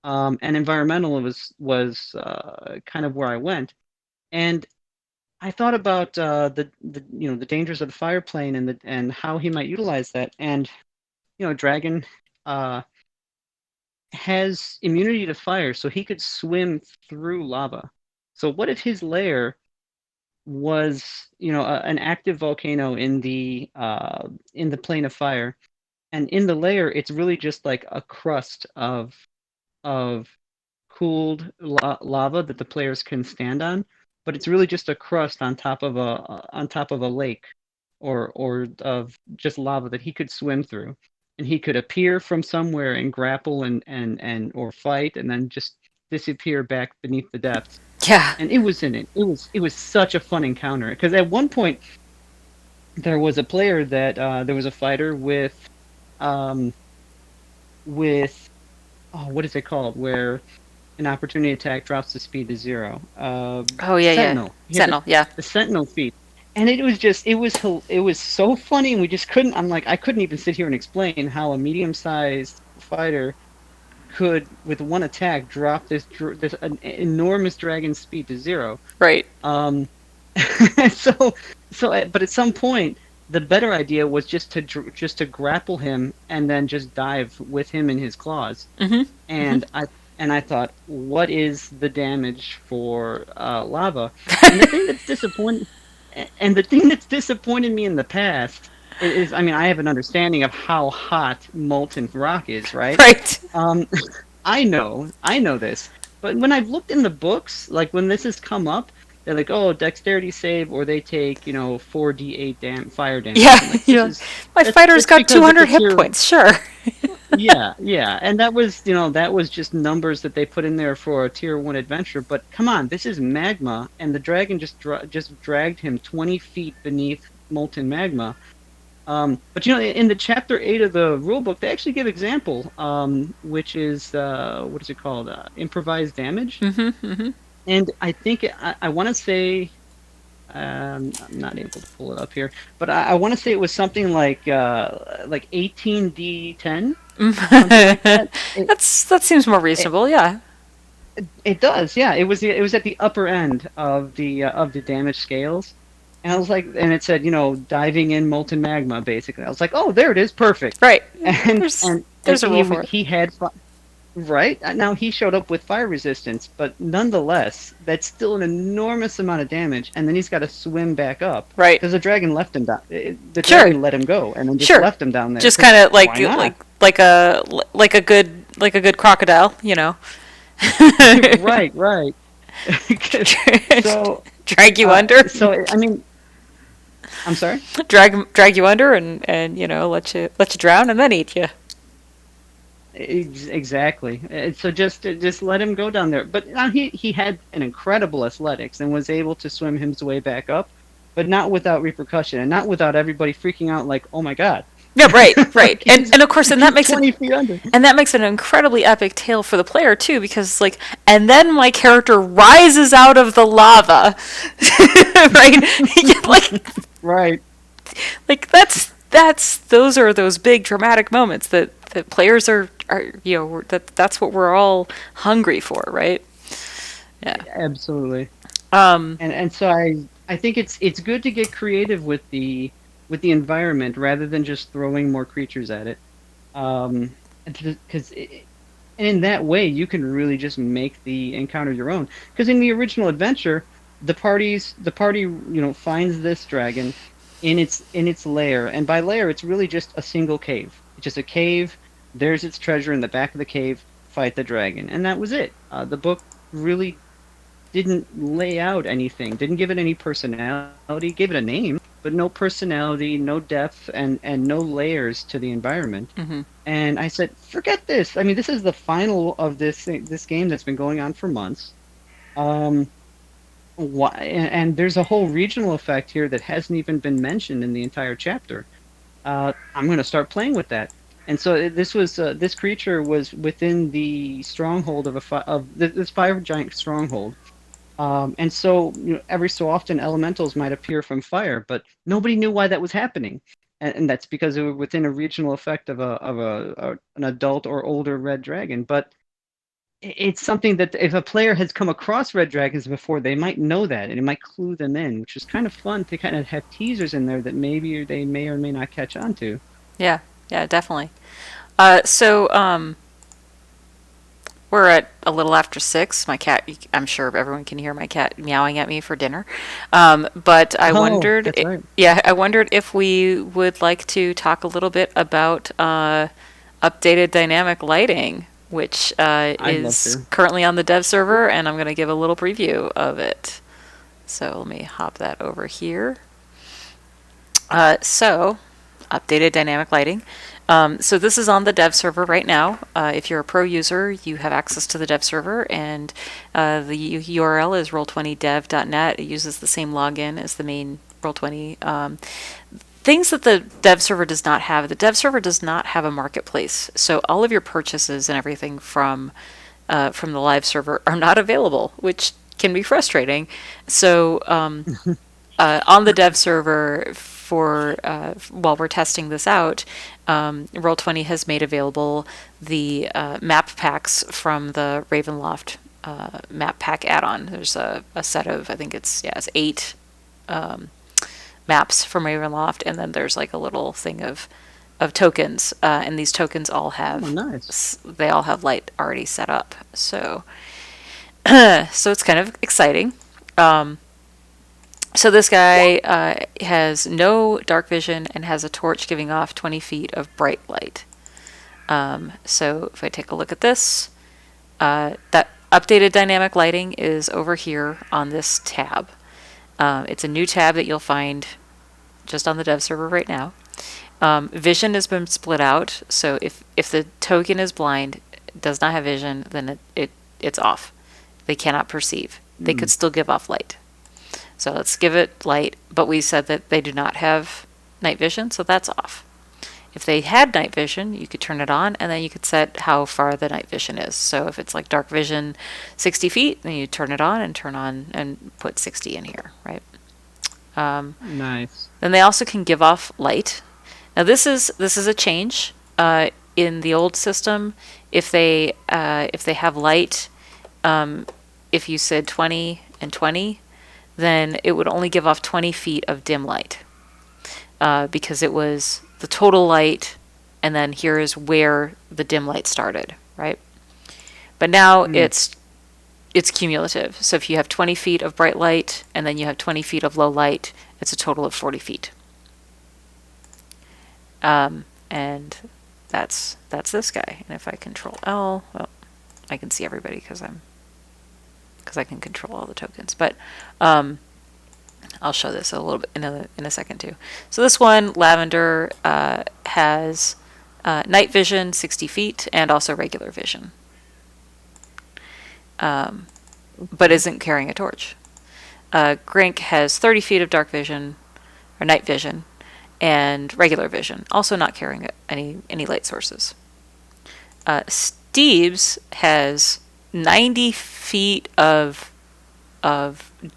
And environmental was kind of where I went, and I thought about the you know the dangers of the fire plane and how he might utilize that. And you know, dragon uh, has immunity to fire, so he could swim through lava. So what if his lair was, you know, an active volcano in the plane of fire, and in the lair it's really just like a crust of cooled lava that the players can stand on, but it's really just a crust on top of a lake or of just lava that he could swim through, and he could appear from somewhere and grapple and or fight and then just disappear back beneath the depths. Yeah. And it was such a fun encounter because at one point there was a player that there was a fighter um with oh, what is it called, where an opportunity attack drops the speed to 0. Oh yeah, yeah. Sentinel. He had Sentinel, yeah. the Sentinel feat, and it was just it was so funny, and we just couldn't. I'm like, I couldn't even sit here and explain how a medium-sized fighter could, with one attack, drop this an enormous dragon speed to 0. Right. So but at some point, the better idea was just to grapple him and then just dive with him in his claws. Mm-hmm. And I thought, what is the damage for lava? And the thing that's disappointed me in the past is, I mean, I have an understanding of how hot molten rock is, right? Right. I know this, but when I've looked in the books, like when this has come up, they're like, oh, dexterity save, or they take, you know, 4d8 fire damage. Yeah, like, you know, my fighter's got 200 hit points, sure. Yeah, and that was, you know, that was just numbers that they put in there for a tier 1 adventure. But come on, this is magma, and the dragon just dragged him 20 feet beneath molten magma. But you know, in the chapter 8 of the rulebook, they actually give example, which is what is it called? Improvised damage. Mm-hmm, mm-hmm. And I think I want to say, I'm not able to pull it up here, but I want to say it was something like 18d10. Like that. That seems more reasonable, yeah. It does, yeah. It was at the upper end of the damage scales, and I was like, and it said, you know, diving in molten magma, basically. I was like, oh, there it is, perfect. Right. And there's a rule for it. He had. Right? Now he showed up with fire resistance, but nonetheless, that's still an enormous amount of damage, and then he's got to swim back up. Right. Because the dragon left him down. The dragon let him go, and then just left him down there. Just kind of like a good crocodile, you know. Right. So drag you under. So I mean, I'm sorry. Drag you under and you know let you drown and then eat you. Exactly. So just let him go down there. But he had an incredible athletics and was able to swim his way back up, but not without repercussion and not without everybody freaking out like, "Oh my God!" Yeah, right, right. Like And of course, and that he's makes it 20 feet under. and that makes it an incredibly epic tale for the player too, because like, and then my character rises out of the lava, right? Right. Like that's those are those big dramatic moments that players are that's what we're all hungry for, right? Yeah. Absolutely. Um. And so I think it's good to get creative with the environment rather than just throwing more creatures at it. Because in that way you can really just make the encounter your own. Because in the original adventure, the party finds this dragon in its lair, and by lair it's really just a single cave. It's just a cave. There's its treasure in the back of the cave. Fight the dragon, and that was it. The book really didn't lay out anything, didn't give it any personality, gave it a name, but no personality, no depth, and no layers to the environment. Mm-hmm. And I said, forget this. I mean, this is the final of this game that's been going on for months. And there's a whole regional effect here that hasn't even been mentioned in the entire chapter. I'm going to start playing with that. And so this creature was within the stronghold of this fire giant stronghold. And so every so often elementals might appear from fire, but nobody knew why that was happening. And that's because it was within a regional effect of an adult or older red dragon. But it's something that if a player has come across red dragons before, they might know that, and it might clue them in, which is kind of fun to kind of have teasers in there that maybe they may or may not catch on to. Yeah. Yeah. Definitely. So we're at a little after 6. My cat, I'm sure everyone can hear my cat meowing at me for dinner. But I wondered, that's right. yeah, I wondered if we would like to talk a little bit about updated dynamic lighting, which is currently on the dev server, and I'm going to give a little preview of it. So let me hop that over here. So, updated dynamic lighting. So this is on the dev server right now. If you're a pro user, you have access to the dev server, and the URL is roll20dev.net. It uses the same login as the main Roll20. Things that the dev server does not have. The dev server does not have a marketplace, so all of your purchases and everything from the live server are not available, which can be frustrating. So on the dev server, while we're testing this out, Roll20 has made available the map packs from the Ravenloft map pack add-on. There's a set of, I think it's 8 maps from Ravenloft, and then there's like a little thing of tokens, and these tokens all have they all have light already set up. So so it's kind of exciting. So this guy has no dark vision and has a torch giving off 20 feet of bright light. So if I take a look at this, that updated dynamic lighting is over here on this tab. It's a new tab that you'll find just on the dev server right now. Vision has been split out, so if the token is blind, does not have vision, then it's off. They cannot perceive. They could still give off light. So let's give it light, but we said that they do not have night vision, so that's off. If they had night vision, you could turn it on, and then you could set how far the night vision is. So if it's like dark vision 60 feet, then you turn it on and put 60 in here, right? Nice. Then they also can give off light. Now this is a change. In the old system, if they have light, if you said 20 and 20, then it would only give off 20 feet of dim light, because it was the total light, and then here is where the dim light started, right? But now it's cumulative. So if you have 20 feet of bright light, and then you have 20 feet of low light, it's a total of 40 feet. And that's this guy. And if I control L, well, I can see everybody because I can control all the tokens. But I'll show this a little bit in a second too. So this one, Lavender, has night vision 60 feet, and also regular vision. But isn't carrying a torch. Grink has 30 feet of dark vision, or night vision, and regular vision, also not carrying any light sources. Steve's has 90 feet of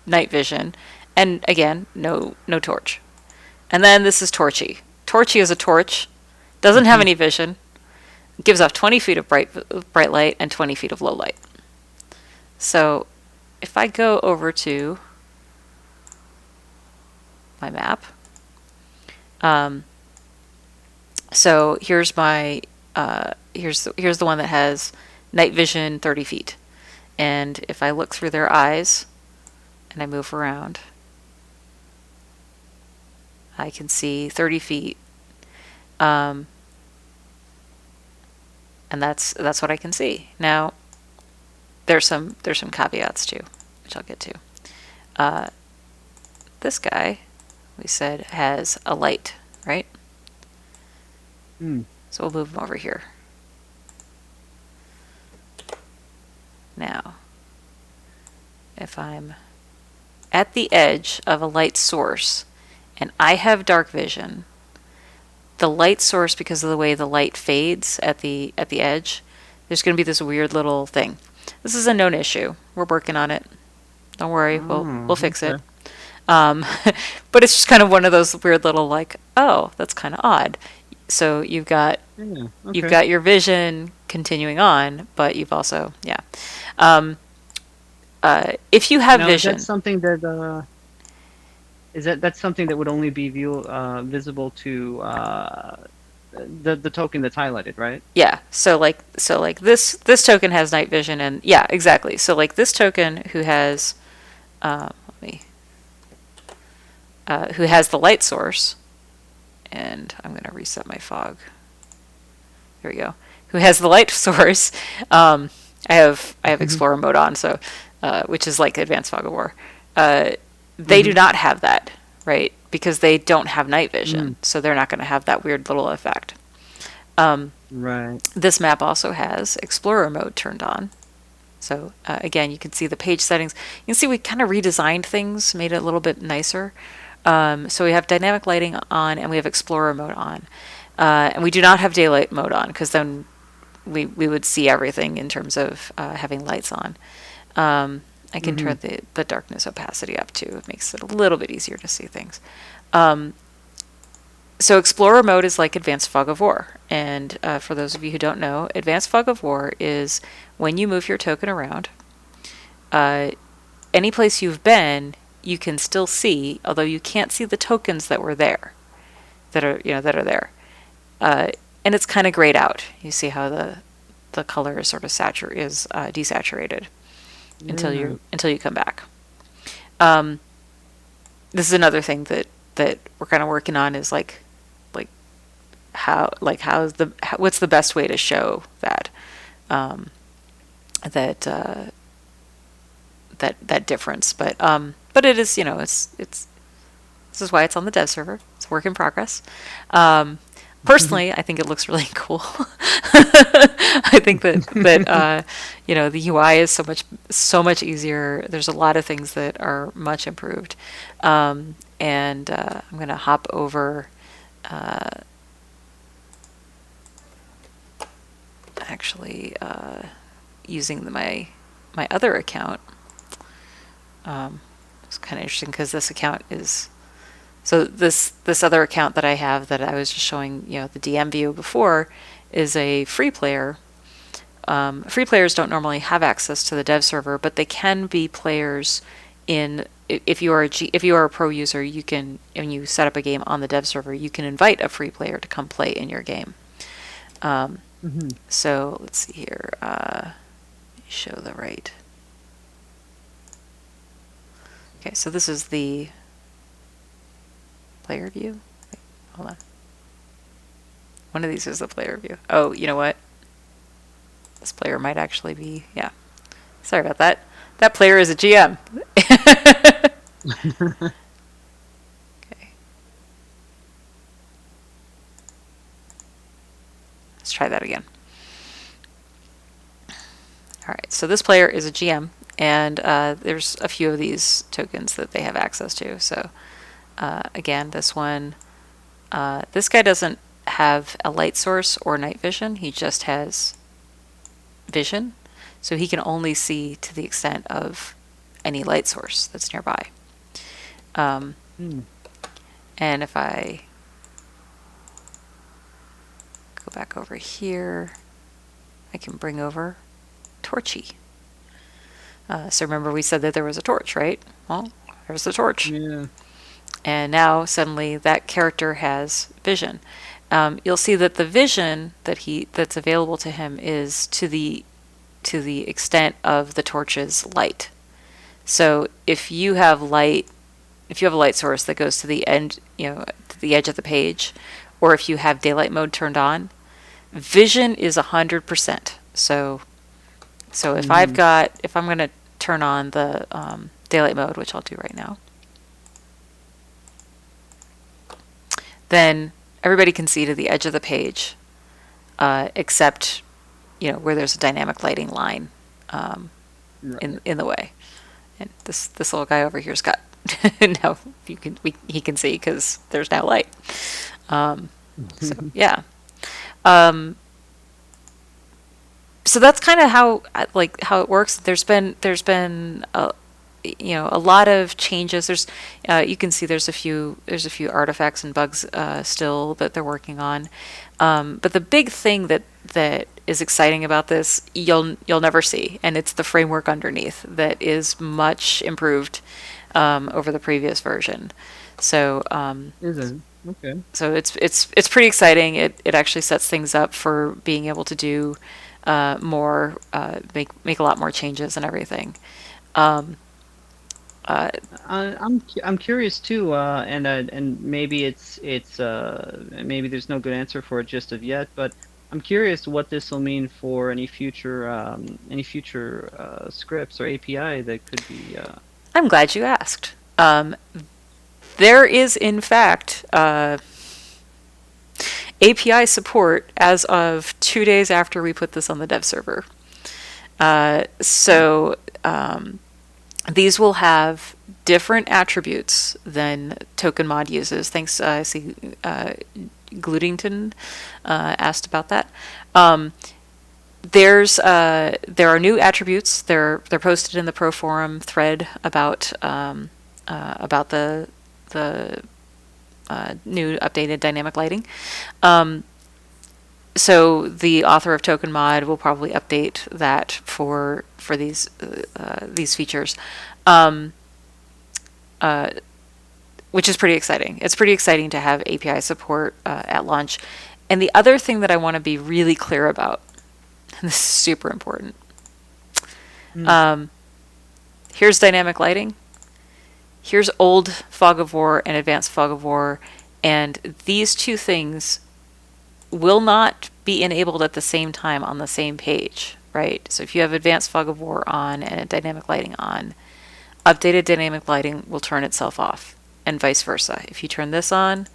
night vision, and again, no torch. And then this is Torchy. Torchy is a torch, doesn't have any vision, gives off 20 feet of bright light and 20 feet of low light. So if I go over to my map, so here's my here's the one that has night vision 30 feet, and if I look through their eyes and I move around, I can see 30 feet, and that's what I can see. Now there's some caveats too, which I'll get to. This guy, we said, has a light, right? So we'll move him over here. Now, if I'm at the edge of a light source and I have dark vision, the light source, because of the way the light fades at the edge, there's going to be this weird little thing. This is a known issue. We're working on it. Don't worry, we'll fix it. But it's just kind of one of those weird little, like, oh, that's kind of odd. So you've got your vision continuing on, but you've also if you have vision, that's something that that's something that would only be visible to the token that's highlighted, right? Yeah. So like this token has night vision, and yeah, exactly. So like this token who has who has the light source, and I'm going to reset my fog. There we go. Who has the light source? I have Explorer mode on, so which is like Advanced Fog of War. They do not have that, right? Because they don't have night vision, so they're not going to have that weird little effect. Right. This map also has Explorer mode turned on. So again, you can see the page settings. You can see we kind of redesigned things, made it a little bit nicer. So we have dynamic lighting on, and we have Explorer mode on. And we do not have daylight mode on, because then we would see everything in terms of having lights on. I can turn the darkness opacity up too. It makes it a little bit easier to see things. So Explorer mode is like Advanced Fog of War. And for those of you who don't know, Advanced Fog of War is when you move your token around, any place you've been, you can still see, although you can't see the tokens that were there, that are there. And it's kind of grayed out. You see how the color is sort of desaturated until you come back. This is another thing that we're kind of working on, is what's the best way to show that that difference. But it is, it's this is why it's on the dev server. It's a work in progress. Personally, I think it looks really cool. I think that the UI is so much easier. There's a lot of things that are much improved. And I'm going to hop over. Actually, using my other account. It's kind of interesting because this account is. So this other account that I have, that I was just showing, the DM view before, is a free player. Free players don't normally have access to the dev server, but they can be players if you are a pro user, you can, when you set up a game on the dev server, you can invite a free player to come play in your game. So let's see here. Show the right. Okay, so this is the player view. Wait, hold on. One of these is the player view. Oh, you know what? This player might actually be, yeah. Sorry about that. That player is a GM. Okay. try that again. All right, so this player is a GM, and there's a few of these tokens that they have access to. So again, this one, this guy doesn't have a light source or night vision. He just has vision, so he can only see to the extent of any light source that's nearby. And if I go back over here, I can bring over Torchy. So remember we said that there was a torch, right? Well, there's the torch. Yeah. And now suddenly that character has vision. You'll see that the vision that's available to him is to the extent of the torch's light. So if you have a light source that goes to the end, to the edge of the page, or if you have daylight mode turned on, vision is 100%. So if I'm going to turn on the daylight mode, which I'll do right now, then everybody can see to the edge of the page, except where there's a dynamic lighting line in the way. And this little guy over here's got now he can see because there's now light. So yeah. So that's kind of how it works. There's been a lot of changes. There's you can see there's a few artifacts and bugs still that they're working on. But the big thing that is exciting about this you'll never see, and it's the framework underneath that is much improved over the previous version. So Is it? Okay. so it's pretty exciting. It actually sets things up for being able to do more, make a lot more changes and everything. I'm curious too, and maybe it's maybe there's no good answer for it just of yet, but I'm curious what this will mean for any future scripts or API that could be. I'm glad you asked. There is, in fact, API support as of 2 days after we put this on the dev server. So these will have different attributes than Token Mod uses. Thanks, I see Gludington asked about that. There are new attributes. They're posted in the Pro Forum thread about the new updated dynamic lighting. So the author of Token Mod will probably update that for these features, which is pretty exciting. It's pretty exciting to have API support at launch. And the other thing that I want to be really clear about, and this is super important, here's dynamic lighting. Here's old Fog of War and advanced Fog of War, and these two things will not be enabled at the same time on the same page, right? So if you have advanced Fog of War on and dynamic lighting on, updated dynamic lighting will turn itself off, and vice versa. If you turn this on,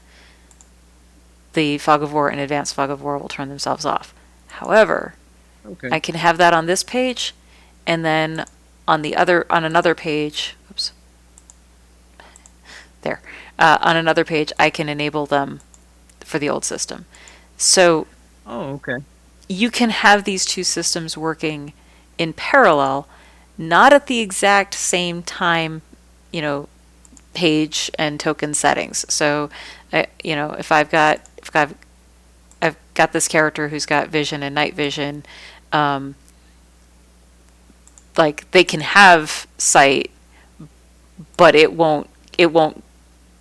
the Fog of War and advanced Fog of War will turn themselves off. However, I can have that on this page, and then on another page, on another page, I can enable them for the old system. So you can have these two systems working in parallel, not at the exact same time, page and token settings. So, if I've got this character who's got vision and night vision, they can have sight, but it won't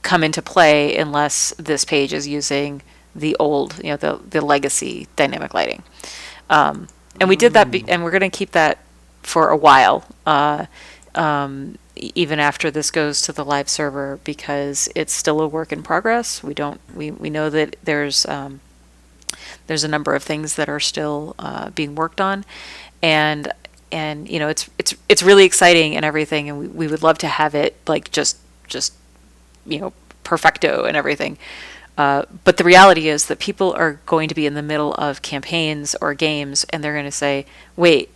come into play unless this page is using the old, the legacy dynamic lighting. And we did that, and we're going to keep that for a while, even after this goes to the live server, because it's still a work in progress. We know that there's a number of things that are still being worked on, and it's really exciting and everything, and we would love to have it just perfecto and everything. But the reality is that people are going to be in the middle of campaigns or games, and they're going to say, wait,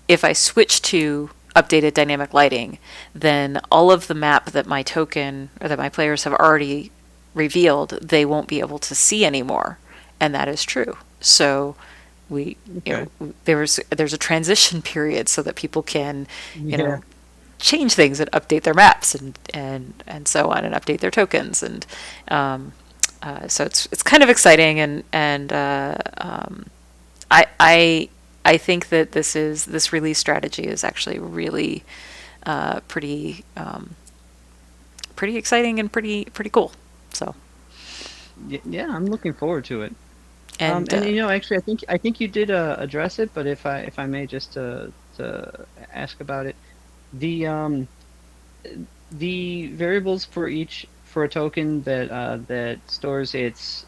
if I switch to updated dynamic lighting, then all of the map that my token or that my players have already revealed, they won't be able to see anymore. And that is true. So we, you know, there's a transition period so that people can, you know, change things and update their maps and so on, and update their tokens. And so it's kind of exciting, and I think that this release strategy is actually really pretty exciting and pretty cool. So Yeah, I'm looking forward to it. and And you know, actually, I think you did address it, but if I may just to ask about it, the the variables for a token that stores its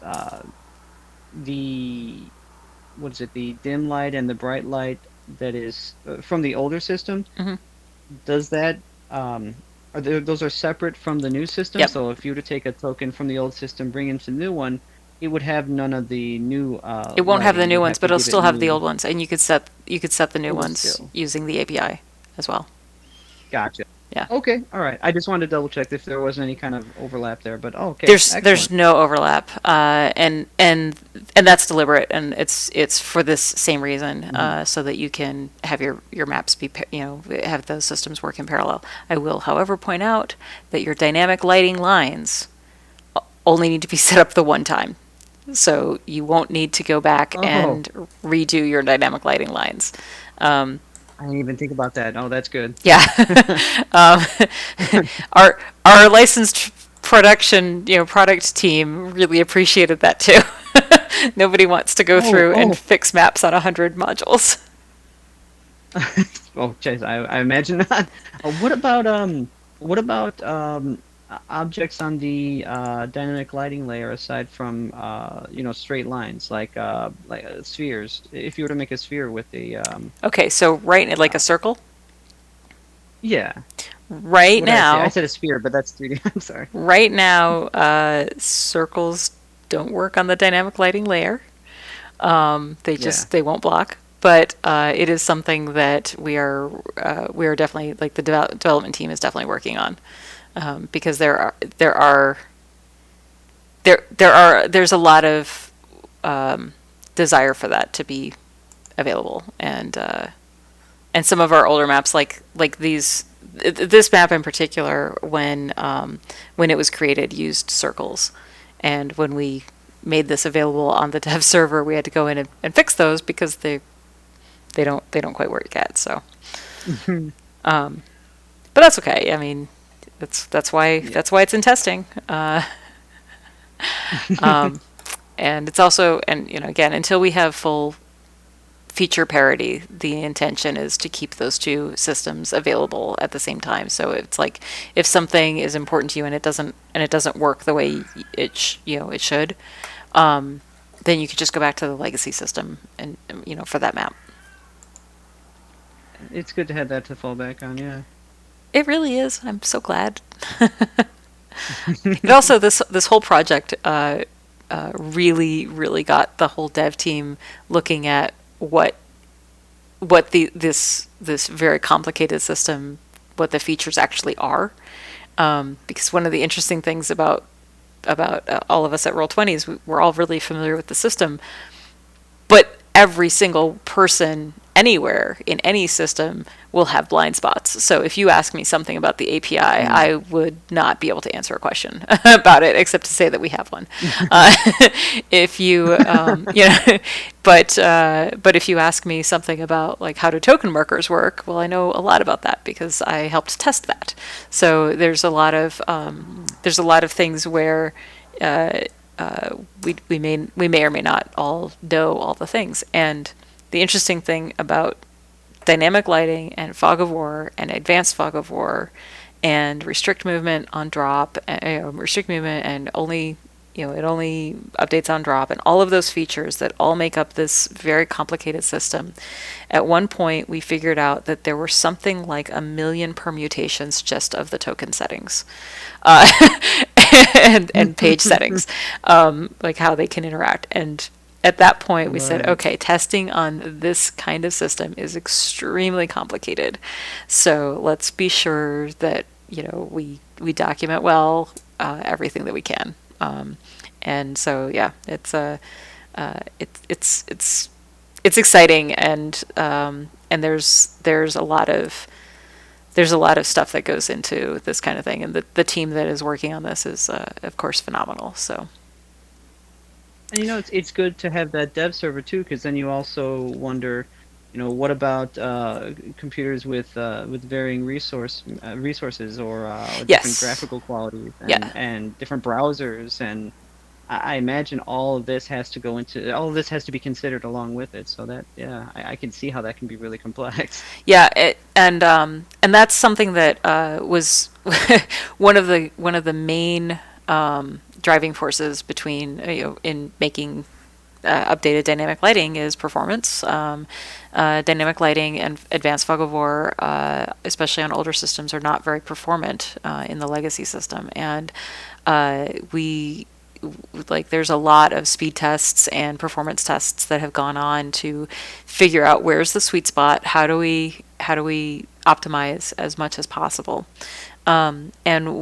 the what is it, the dim light and the bright light that is from the older system. Mhm. Does that those are separate from the new system? Yep. So if you were to take a token from the old system, bring it to the new one, it would have none of the new. It won't have the lighting. new You'd ones, have but to it'll give it still have the new. old ones, and you could set the new Oh, ones still. using the API as well. Gotcha. Yeah. Okay. All right. I just wanted to double check if there was any kind of overlap there, but okay. There's Excellent. no overlap, and that's deliberate, and it's for this same reason, so that you can have your maps be have those systems work in parallel. I will, however, point out that your dynamic lighting lines only need to be set up the one time, so you won't need to go back and redo your dynamic lighting lines. I didn't even think about that. Oh, that's good. Yeah. um, our licensed product team really appreciated that too. Nobody wants to go through and fix maps on 100 modules. Oh, jeez, I imagine not. What about objects on the dynamic lighting layer aside from straight lines like spheres? If you were to make a sphere with the Okay, so like a circle. yeah. Right What did I say? now, I said a sphere, but that's 3D. I'm sorry. right now, circles don't work on the dynamic lighting layer. They won't block. But it is something that we are definitely, like, the development team is definitely working on, because there's a lot of desire for that to be available, and some of our older maps, like this map in particular, when it was created, used circles, and when we made this available on the dev server, we had to go in and fix those because they don't quite work yet. So, but that's okay. I mean, that's why it's in testing. And it's also, and again, until we have full feature parity, the intention is to keep those two systems available at the same time. So it's like, if something is important to you and it doesn't work the way it should, then you could just go back to the legacy system and for that map. It's good to have that to fall back on. Yeah. It really is. I'm so glad. And also, this whole project really got the whole dev team looking at what this very complicated system, what the features actually are. Because one of the interesting things about all of us at Roll20 is we're all really familiar with the system, but every single person anywhere in any system will have blind spots. So if you ask me something about the API, I would not be able to answer a question about it, except to say that we have one. If you, but if you ask me something about, like, how do token markers work, well, I know a lot about that because I helped test that. So there's a lot of things where we may or may not all know all the things. And the interesting thing about dynamic lighting and fog of war and advanced fog of war and restrict movement on drop, restrict movement and only it only updates on drop, and all of those features that all make up this very complicated system. At one point, we figured out that there were something like 1 million permutations just of the token settings. and page settings, like how they can interact. And at that point, we said, Right. okay, testing on this kind of system is extremely complicated. So let's be sure that, we document well everything that we can. And so, yeah, it's exciting, and there's a lot of stuff that goes into this kind of thing, and the team that is working on this is of course phenomenal. So And it's good to have that dev server too, because then you also wonder, what about computers with varying resources or different Yes. graphical qualities Yeah. and different browsers, and I imagine all of this has to be considered along with it. So that, yeah, I can see how that can be really complex. Yeah, and that's something that was one of the main driving forces between in making updated dynamic lighting is performance. Dynamic lighting and advanced fog of war, especially on older systems, are not very performant in the legacy system, and there's a lot of speed tests and performance tests that have gone on to figure out where's the sweet spot. How do we optimize as much as possible? And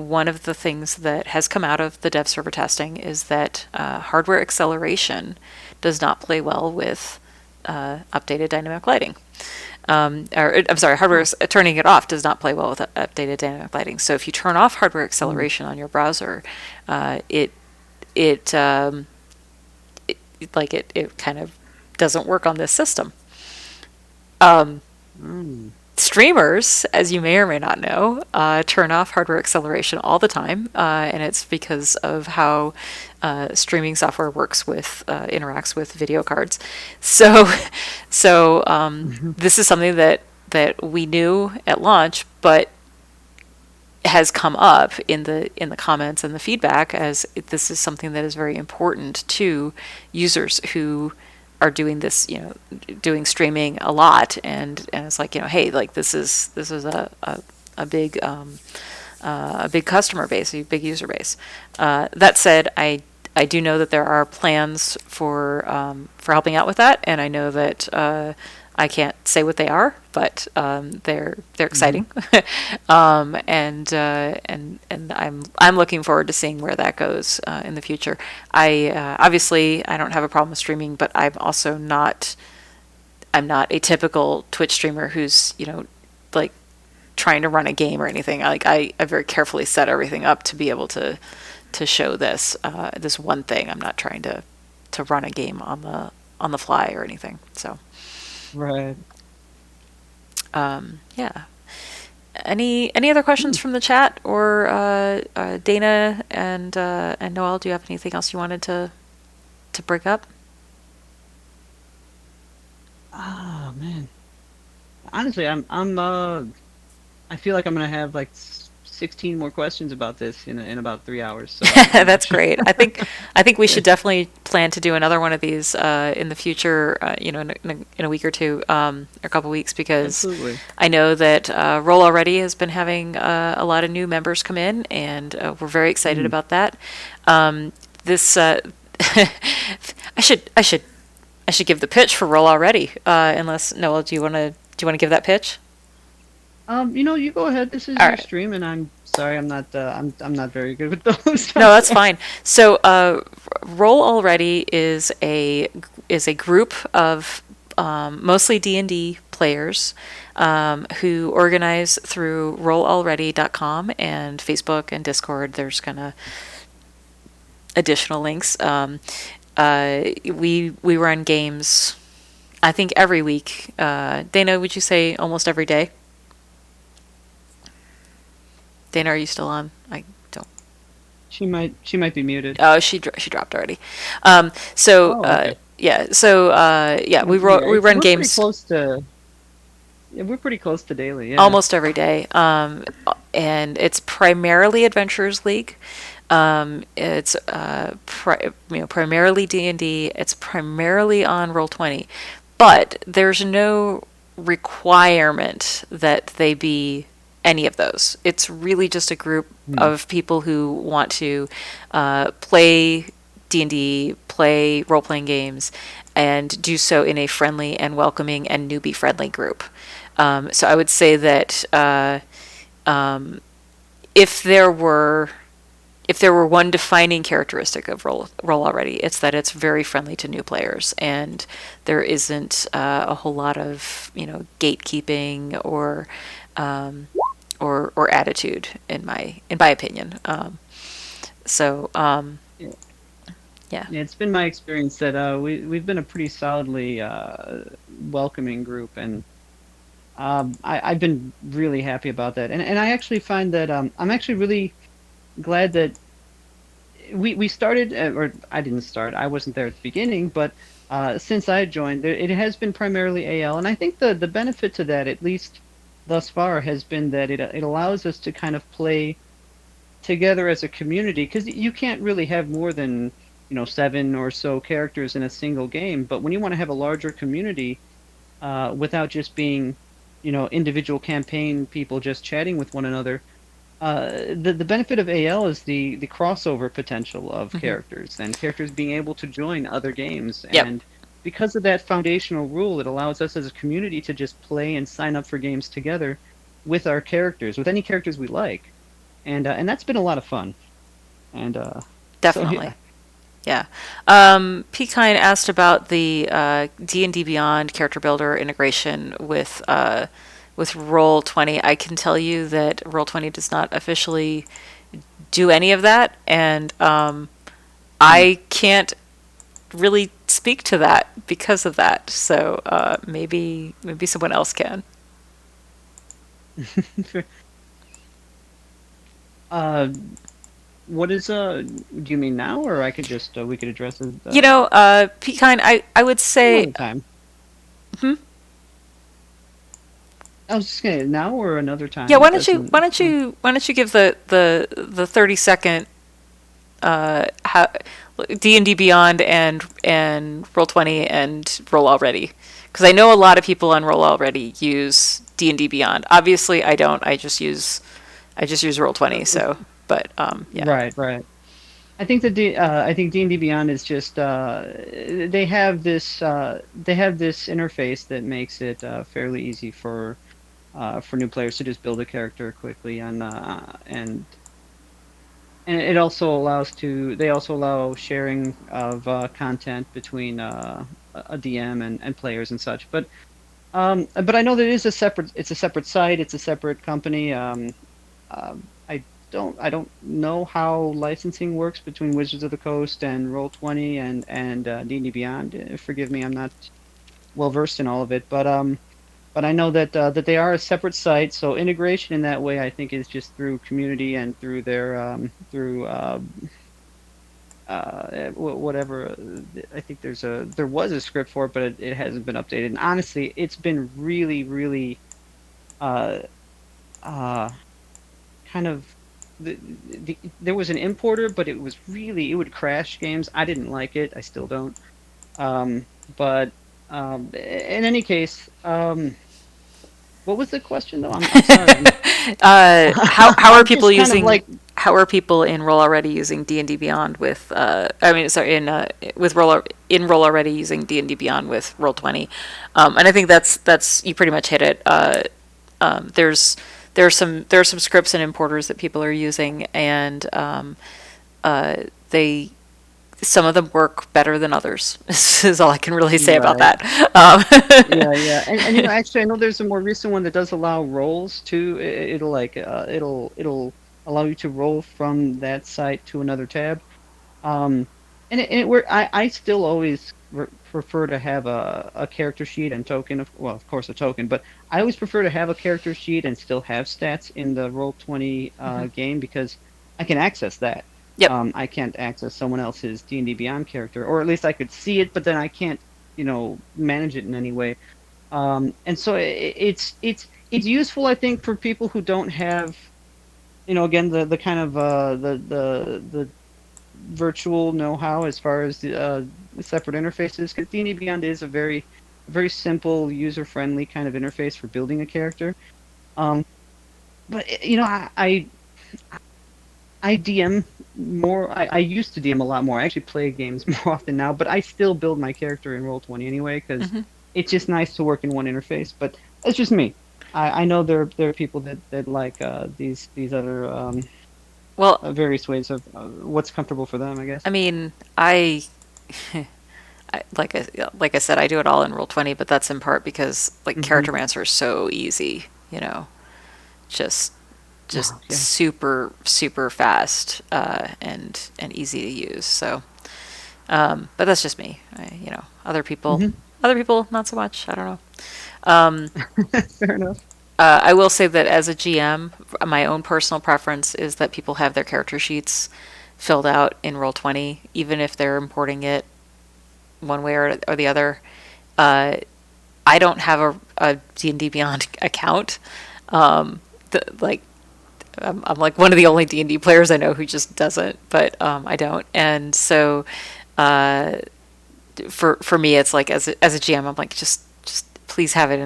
one of the things that has come out of the dev server testing is that hardware acceleration does not play well with updated dynamic lighting. Hardware turning it off does not play well with updated dynamic lighting. So if you turn off hardware acceleration on your browser, it kind of doesn't work on this system. Streamers, as you may or may not know, turn off hardware acceleration all the time, and it's because of how streaming software interacts with video cards. So this is something that we knew at launch, but has come up in the comments and the feedback as this is something that is very important to users who are doing this, doing streaming a lot, and it's like, hey, like this is a big customer base, a big user base. That said, I do know that there are plans for helping out with that, and I know that I can't say what they are, but they're exciting, and I'm looking forward to seeing where that goes in the future. Obviously I don't have a problem with streaming, but I'm not a typical Twitch streamer who's like trying to run a game or anything. Like I very carefully set everything up to be able to show this one thing. I'm not trying to run a game on the fly or anything. So. Right. Yeah. Any other questions from the chat, or Dana and Noel? Do you have anything else you wanted to bring up? Oh man. Honestly, I feel like I'm gonna have like 16 more questions about this in about 3 hours. So That's great. I think we should definitely plan to do another one of these in the future. In a week or two, or a couple weeks, because Absolutely. I know that Roll Already has been having a lot of new members come in, and we're very excited about that. This I should give the pitch for Roll Already. Unless Noel, do you want to give that pitch? You go ahead. This is All your right. stream, and I'm sorry, I'm not very good with those. No, that's fine. So, Roll Already is a group of mostly D&D players who organize through rollalready.com and Facebook and Discord. There's additional links. We run games, I think, every week. Dana, would you say almost every day? Dana, are you still on? I don't. She might be muted. Oh, she dropped already. Okay. Yeah. So we run games. We're pretty close to daily. Yeah. Almost every day. And it's primarily Adventurers League. It's primarily D&D. It's primarily on Roll20, but there's no requirement that they be any of those. It's really just a group of people who want to play D&D, play role-playing games, and do so in a friendly and welcoming and newbie-friendly group. So I would say that if there were one defining characteristic of Roll Already, it's that it's very friendly to new players, and there isn't a whole lot of gatekeeping or attitude in my opinion. Yeah. Yeah, it's been my experience that we've been a pretty solidly welcoming group, and I've been really happy about that. And I actually find that I'm actually really glad that we started, or I didn't start, I wasn't there at the beginning, but since I joined, it has been primarily AL, and I think the benefit to that, at least thus far, has been that it allows us to kind of play together as a community, because you can't really have more than 7 or so characters in a single game. But when you want to have a larger community, without just being individual campaign people just chatting with one another, the benefit of AL is the crossover potential of characters, and characters being able to join other games. Yep. And because of that foundational rule, it allows us as a community to just play and sign up for games together with our characters, with any characters we like. And that's been a lot of fun. And Definitely. So, yeah. Pekine asked about the D&D Beyond character builder integration with Roll20. I can tell you that Roll20 does not officially do any of that, and I can't really speak to that because of that. So maybe someone else can. What is do you mean now, or I could just we could address it? Pekine, I would say another time. Hmm? I was just gonna now or another time. Yeah, why don't you give the 30-second D&D Beyond and Roll20 and Roll Already, because I know a lot of people on Roll Already use D&D Beyond. Obviously, I don't. I just use Roll20. So, but yeah. Right. I think I think D&D Beyond is just they have this interface that makes it fairly easy for new players to just build a character quickly, and it also they also allow sharing of content between a DM and players and such. But I know that it's a separate site, it's a separate company. I don't know how licensing works between Wizards of the Coast and Roll20 and D&D Beyond. Forgive me, I'm not well versed in all of it, but I know that they are a separate site. So integration in that way, I think, is just through community and through their whatever. I think there was a script for it, but it hasn't been updated. And honestly, it's been really, really kind of. There was an importer, but it would crash games. I didn't like it. I still don't. But in any case, what was the question though? I'm sorry. How are people using? How are people in Roll Already using D&D Beyond with? With Roll Already using D&D Beyond with Roll20, and I think that's you pretty much hit it. There are some scripts and importers that people are using, and some of them work better than others. This is all I can really say about that. Yeah. And actually, I know there's a more recent one that does allow rolls too. It'll allow you to roll from that site to another tab. I still always prefer to have a character sheet and token. Of course a token, but I always prefer to have a character sheet and still have stats in the Roll20 game, because I can access that. Yep. I can't access someone else's D&D Beyond character, or at least I could see it, but then I can't, manage it in any way. And so it's useful, I think, for people who don't have, again, the kind of the virtual know-how as far as the separate interfaces, because D&D Beyond is a very simple, user-friendly kind of interface for building a character. but you know, I DM more. I used to DM a lot more. I actually play games more often now, but I still build my character in Roll20 anyway because Mm-hmm. it's just nice to work in one interface. But that's just me. I know there are people that like these other Well, various ways of what's comfortable for them, I guess. I mean, like I said, I do it all in Roll20, but that's in part because like Hmm. Character Mancer is so easy, you know, just just Yeah. super fast and easy to use. So, but that's just me. Hmm. Other people not so much. I don't know. Um, Fair enough. I will say that as a GM, my own personal preference is that people have their character sheets filled out in Roll20, even if they're importing it one way or the other. Uh, I don't have a D&D Beyond account. Like I'm like one of the only D&D players I know who just doesn't, but I don't. And so uh, for me, it's like as a GM, I'm like just please have it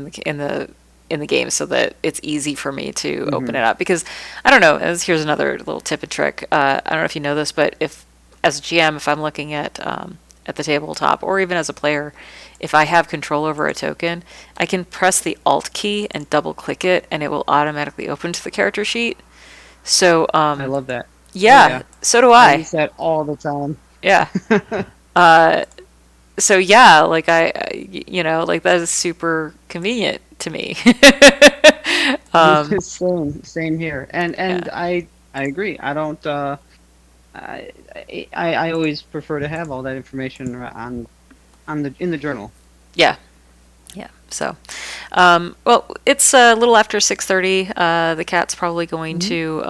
in the game so that it's easy for me to open Hmm. it up. Because I don't know. Here's another little tip and trick. I don't know if you know this, but if as a GM, if I'm looking at the tabletop or even as a player, if I have control over a token, I can press the Alt key and double click it, and it will automatically open to the character sheet. So, I love that. Oh yeah, yeah, so do I I. use that all the time. Yeah. Uh, so yeah, like like that is super convenient to me. um, Same here, yeah. and I agree. I don't. I, I always prefer to have all that information on the in the journal. Yeah. Yeah. So, well, it's a little after 6:30. The cat's probably going Hmm. to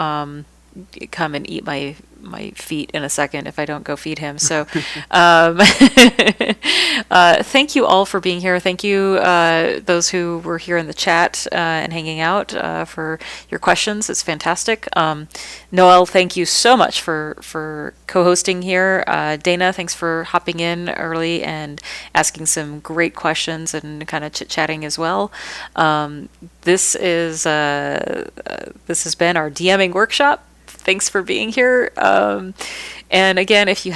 come and eat my feet in a second if I don't go feed him. So, um, thank you all for being here. Thank you, those who were here in the chat and hanging out for your questions. It's fantastic. Noel, thank you so much for co-hosting here. Dana, thanks for hopping in early and asking some great questions and kind of chit-chatting as well. Um, this has been our DMing workshop. Thanks for being here. And again, if you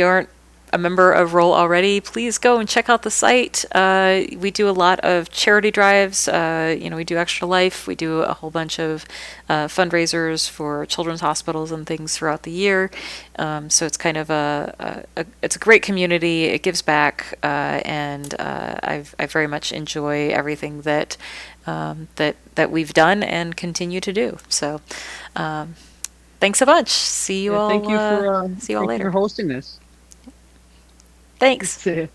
aren't a member of Roll already, please go and check out the site. We do a lot of charity drives. We do Extra Life. We do a whole bunch of fundraisers for children's hospitals and things throughout the year. So it's kind of it's a great community. It gives back, and I very much enjoy everything that we've done and continue to do. So. Thanks a bunch. See you Yeah, all. See you all thank you for later. hosting this. Thanks. See ya.